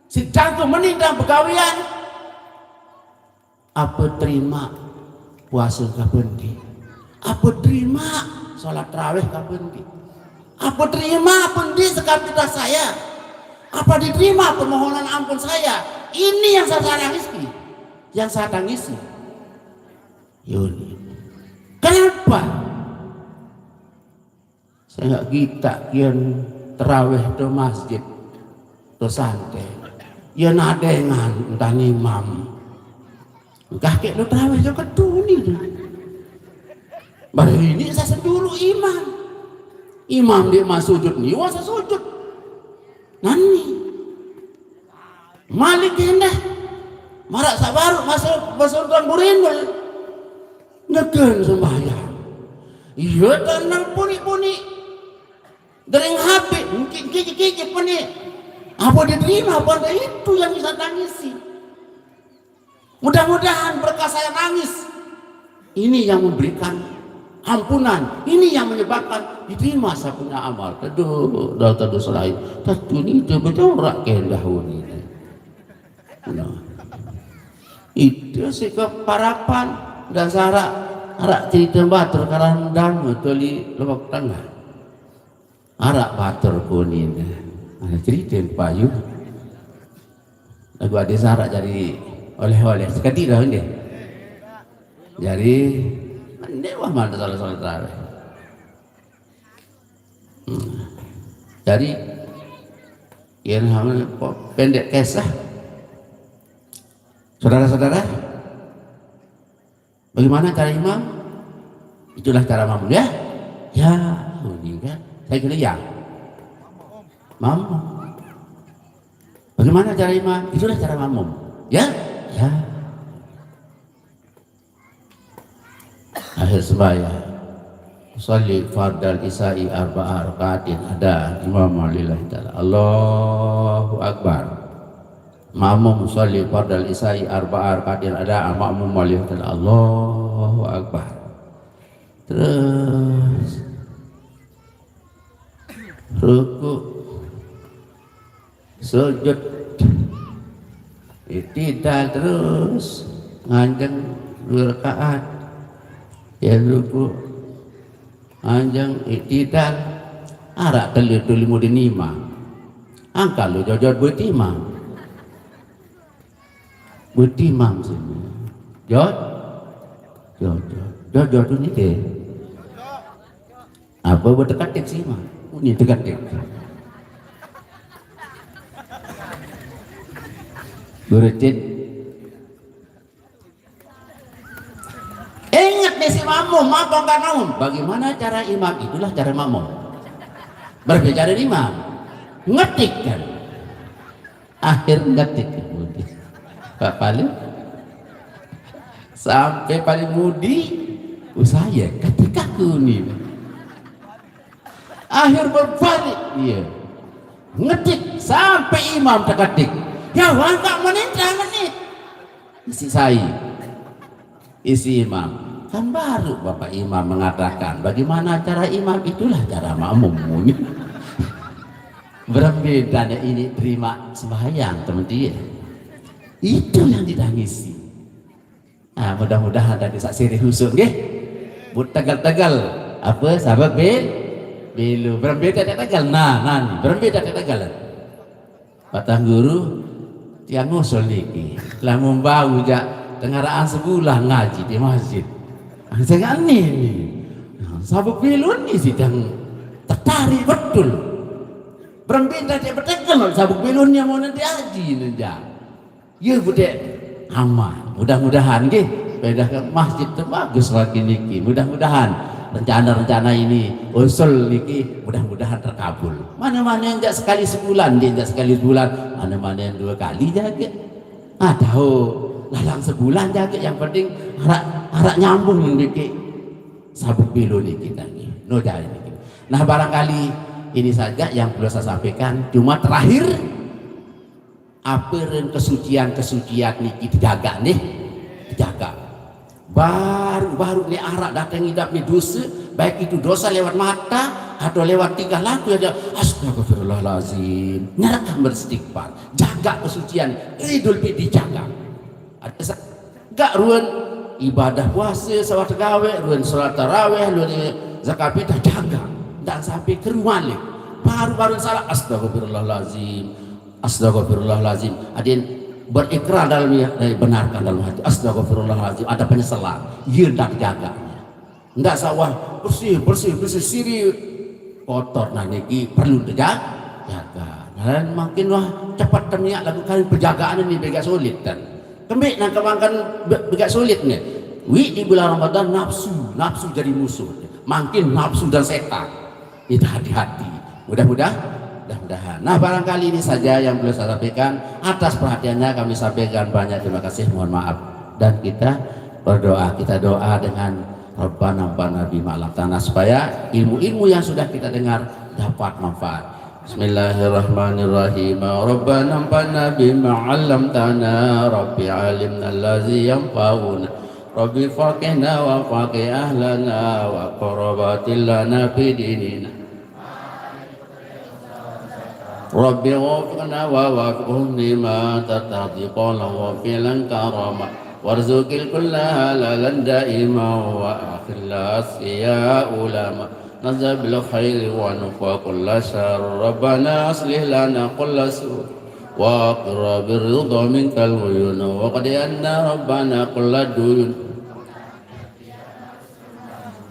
Speaker 3: Si jantung menindang pegawian. Apa terima puasa kapendi? Apa terima sholat tarawih kapendi? Apa terima pendi sekaligus saya? Apa diterima permohonan ampun saya? Ini yang saya tangisi. Yang saya tangisi. Yuni. Kenapa? Saya nggak kita yang terawih di masjid di santai. Ya nadengan entah imam. Kakek lu terawih juga tuni. Baru ini saya dulu imam. Imam dia masuk sujud nih, wah saya sujud. Nani. Malik hendah. Marak sabar masuk tuan burinul. Negen sembahyang. Iya tenang puni-puni. Dering HP, kiki puni. Apa diterima, apa itu yang bisa tangisi. Mudah-mudahan berkah saya nangis. Ini yang memberikan ampunan. Ini yang menyebabkan diterima saya punya amal. Aduh, dah selain. Tentu ini betul rak kendahu ini. Nah, itu sih keparapan dan arak cerita batur karandang betul di Lombok Tengah. Arak batur kuning. Ada cerita payu. Lagu ada sarak jadi oleh-oleh sekali dah ini. Jadi ini wah mana salah tarawih. Jadi yang pendek kisah. Saudara-saudara, bagaimana cara imam? Itulah cara makmum ya. Ya, ini kan. Saya kira ya. Makmum. Bagaimana cara imam? Itulah cara makmum. Ya, ya. Akhir sembahyang. Sholli fardal isya'i arba'a rakaatin ada imam lillahi ta'ala. Allahu akbar. Makmum sholli fardal isya'i arba'a rakaatin ada makmum lillahi ta'ala. Allahu akbar. Terus ruku, sujud, iktidal, terus nganjeng 2 rakaat. Ya ruku, anjang iktidal, arak telir tulimu dinima. Angka lu jojot buat imam. Buat imam sini. Jojot ini deh. Apa buat tekatik sih imam? Ini tekatik. Beretit. Ingat nih si makmum, makmum kan naun. Bagaimana cara imam? Itulah cara makmum. Berbicara imam, ngetik kan. Akhir ngetik. Pak paling sampai paling mudi Saya ketika kuni akhir berbalik dia ngetik sampai imam terketik ya wangkak menit isi imam kan baru bapak imam mengatakan bagaimana cara imam itulah cara makmum. Berbeda ini terima sembahyang teman dia itu yang ditangisi. Nah, mudah-mudahan dari saksi khusus but tegal-tegal apa sahabat bilu berbeda tegal berbeda tegal patah guru tiang ngusul niki lamun bau jak tengaraan sebulan ngaji di masjid saya ini sahabat bilu ini sedang tertarik betul berbeda tegal sahabat bilunya mau nanti haji nja ya budek aman mudah-mudahan beda ke masjid terbagus lagi niki mudah-mudahan rencana-rencana ini usul niki mudah-mudahan terkabul. Mana-mana yang jak sekali sebulan dia jak sekali sebulan mana-mana yang 2 kali jaga tahu lalang sebulan jaga yang penting harap nyambung niki sabuk bilu niki lagi no jaya niki. Nah barangkali ini saja yang perlu saya sampaikan cuma terakhir apa kesucian niki dijaga baru nih arak datang hidup nih dosa baik itu dosa lewat mata atau lewat tingkah laku aja astagfirullahalazim nyerahkan beristighfar jaga kesucian Idul Fitri dijaga ada gak ruan ibadah puasa sawat gawe ruan salat tarawih ruan zakat fitrah jaga dan sampai ke rumah baru salah astagfirullahalazim adin berikrar dalam benarkan dalam hati astagfirullahaladzim ada penyesalan hendak jaganya enggak sawah bersih siri kotor niki perlu jaga dan makin cepat teniak lakukan penjagaan ini bega sulit kan kembali nak kemangkan bega sulit nih di bulan Ramadan nafsu jadi musuh makin nafsu dan setan itu hati-hati mudah-mudahan. Nah barangkali ini saja yang boleh saya sampaikan atas perhatiannya kami sampaikan banyak terima kasih mohon maaf dan kita berdoa dengan Rabbana bima alamtana supaya ilmu-ilmu yang sudah kita dengar dapat manfaat. Bismillahirrahmanirrahim. Rabbana bima alamtana Rabbi alimna allazi yanfa'una Rabbi faqihna wa faqih ahlana wa qarabatil lana fi dinina Rabbi wafqna wa wafqhum lima tartadi qawlan wa fi'lan karama warzuqil kulla halalan daima wa akhillas ya ulama nazar bil khairi wa nufa kulla syar Rabbana aslih lana kulla su wa aqra bir ridha minkal uyun wa qad anna Rabbana kulla duyun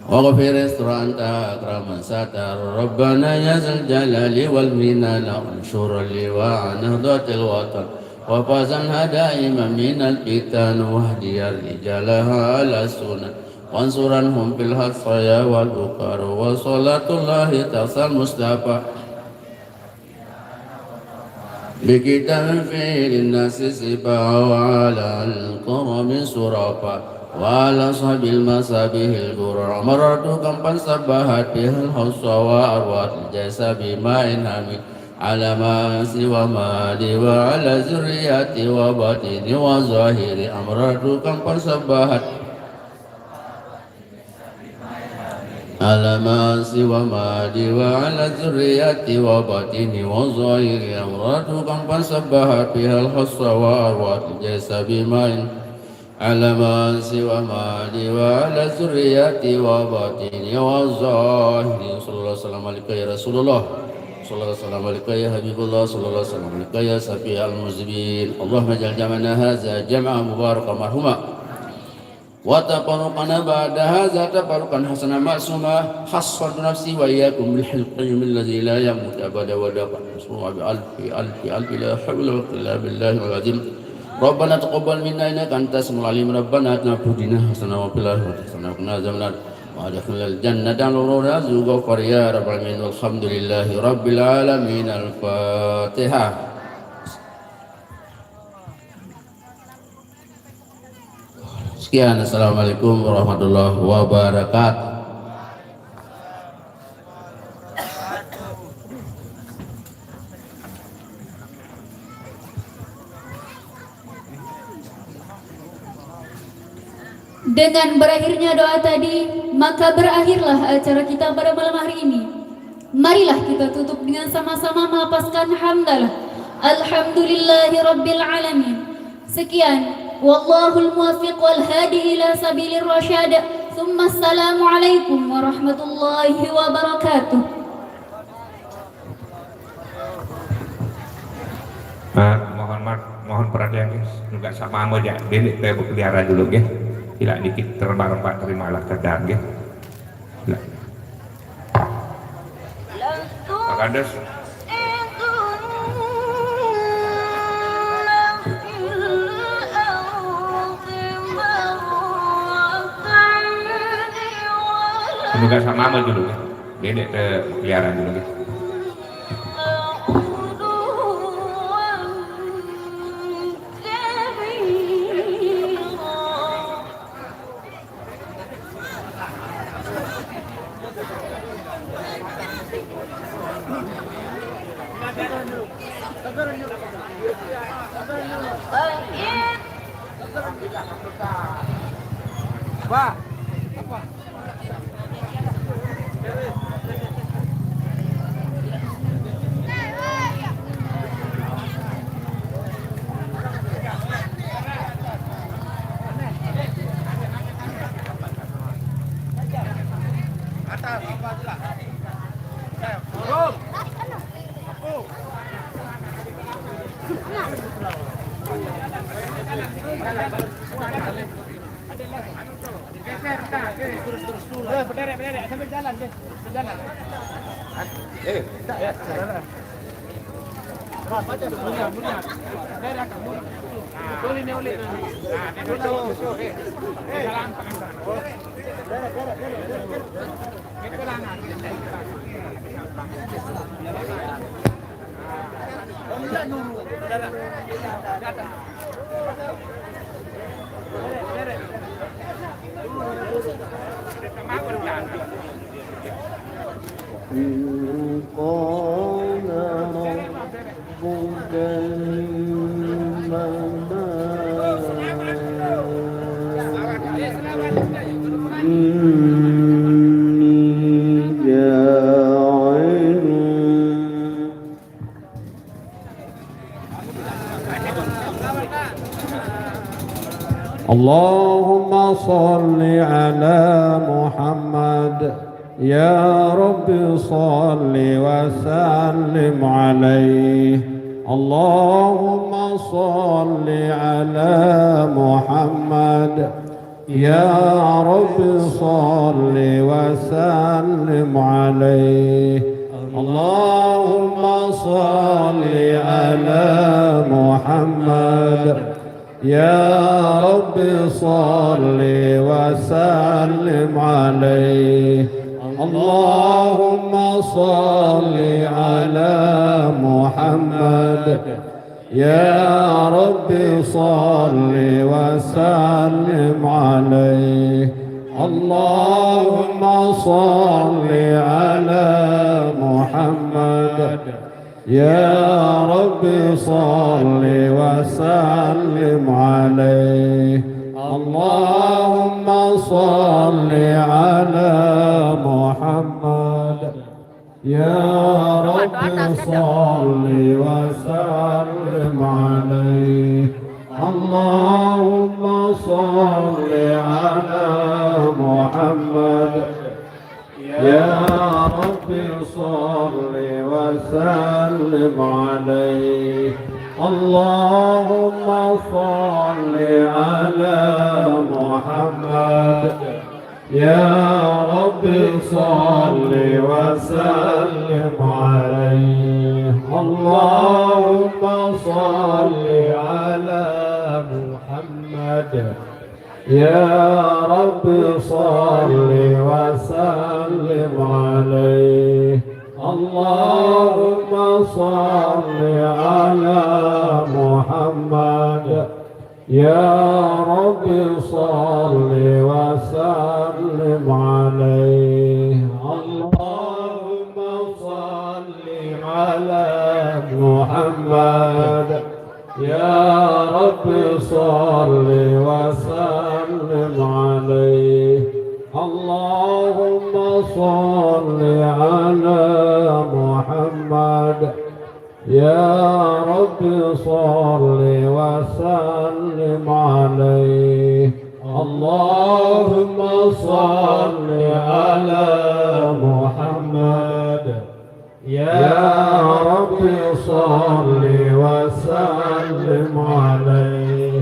Speaker 3: واغفر استر أنت أكرم ستر ربنا يا ذا الجلال والمنان انشر اللواء نهضة الوطن وفازنها دائما من الفتن واهدي رجالها على السنن وانصرنهم في الحصايا والبكر وصلاة الله تغسى المصطفى بكتاب فيه للناس سبا وعلى الكرم سرفا وعلى صحب المصابيح الغرر مررت كم سبحت بها الحصى وأروت الجيش بماء حميد على ما سوى مالي وعلى ذريتي وباطني وظاهري أمررت كم سبحت على ما سوى مالي وعلى ذريتي وباطني وظاهري أمررت كم سبحت بها الحصى وأروت الجيش بماء على ما سوى مالي وعلى ذريتي وباطني وظاهري صلى الله عليه وسلم عليك يا رسول الله صلى الله عليه وسلم عليك يا حبيب الله صلى الله عليه وسلم عليك يا شفيع المذنبين اللهم اجعل جمعنا هذا جمعا مباركا مرحوما وتفرقنا بعد هذا تفرقا حسنا معصوما حصنت نفسي واياكم بالحلق الذي لا يموت ابدا ودفع مصروع بألف لا حول ولا قوة الا بالله العظيم ربنا تقبل منا انك انت السميع العليم ربنا اتنا في الدنيا حسنه وفي الاخره حسنه وقنا عذاب النار وادخلنا الجنه نورا غفر يا رب العالمين والحمد لله رب العالمين الفاتحه. Sekian, assalamualaikum warahmatullahi wabarakatuh.
Speaker 2: Dengan berakhirnya doa tadi, maka berakhirlah acara kita pada malam hari ini. Marilah kita tutup dengan sama-sama melapaskan hamdalah. Alhamdulillahi Rabbil Alamin. Sekian, wallahul muwaffiq wal hadi ila sabilir rasyad. Thumma assalamualaikum warahmatullahi wabarakatuh.
Speaker 4: Mohon perhatian juga sama aja. Ini saya berkeliaran dulu ya. Tidak dikit terbang-bang terimalah keadaan ya. Pak Kades. Semoga sama amal dulu ya. Ini berkeliaran dulu ya.
Speaker 5: Berderet sambil jalan deh, berjalan. Mulia. Dari akan mulia. Boleh ni oleh. Jalan tangan.
Speaker 6: اللهم صل على محمد يا رب صل وسلم عليه اللهم صل على محمد يا رب صل وسلم عليه اللهم صل على محمد يا رب صل وسلم عليه اللهم صل على محمد يا رب صل وسلم عليه اللهم صل على محمد يا رب صل وسلم عليه اللهم صل على محمد يا رب صل وسلم عليه اللهم صل على محمد يا رب صل وسلم عليه اللهم صل على محمد يا رب صل وسلم عليه اللهم صل على محمد يا رب صل وسلم عليه اللهم صل على محمد يا رب صل على محمد يا رب صل وسلم عليه اللهم صل على محمد يا رب صل وسلم عليه اللهم صل على محمد يا رب صل وسلم عليه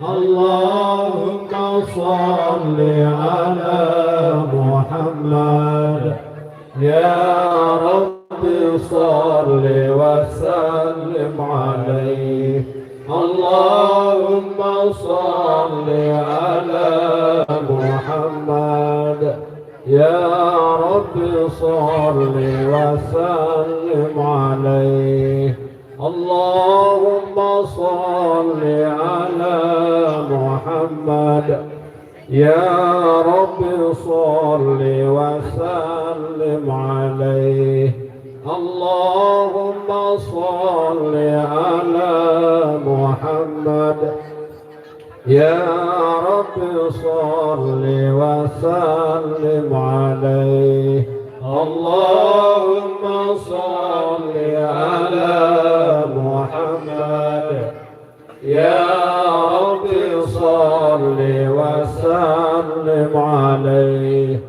Speaker 6: اللهم صل على محمد يا رب صل وسلم عليه اللهم صل على محمد يا رب صل وسلم عليه اللهم صل على محمد يا رب صل وسلم عليه اللهم صل على محمد يا رب صل وسلم عليه اللهم صل على محمد يا رب صل وسلم عليه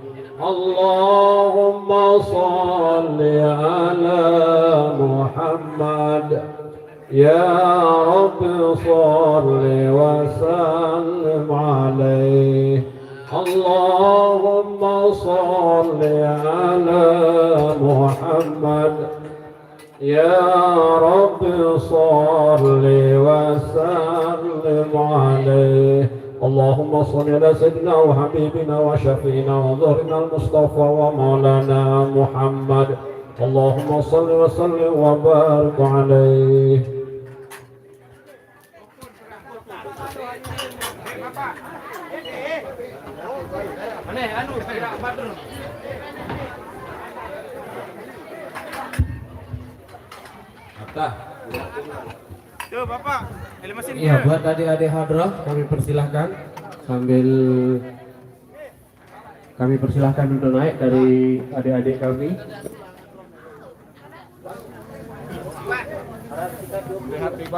Speaker 6: اللهم صل على محمد يا رب صل وسلم عليه اللهم صل على محمد يا رب صل وسلم عليه اللهم صل على سيدنا وحبيبنا وشفينا وظهرنا المصطفى ومولانا محمد اللهم صل وسلم وبارك عليه
Speaker 5: Tuh Bapak, mesin
Speaker 6: Iya, buat adik-adik hadrah kami persilahkan sambil kami persilahkan untuk naik dari adik-adik kami.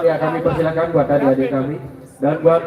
Speaker 6: Ya, kami persilahkan buat adik-adik kami dan buat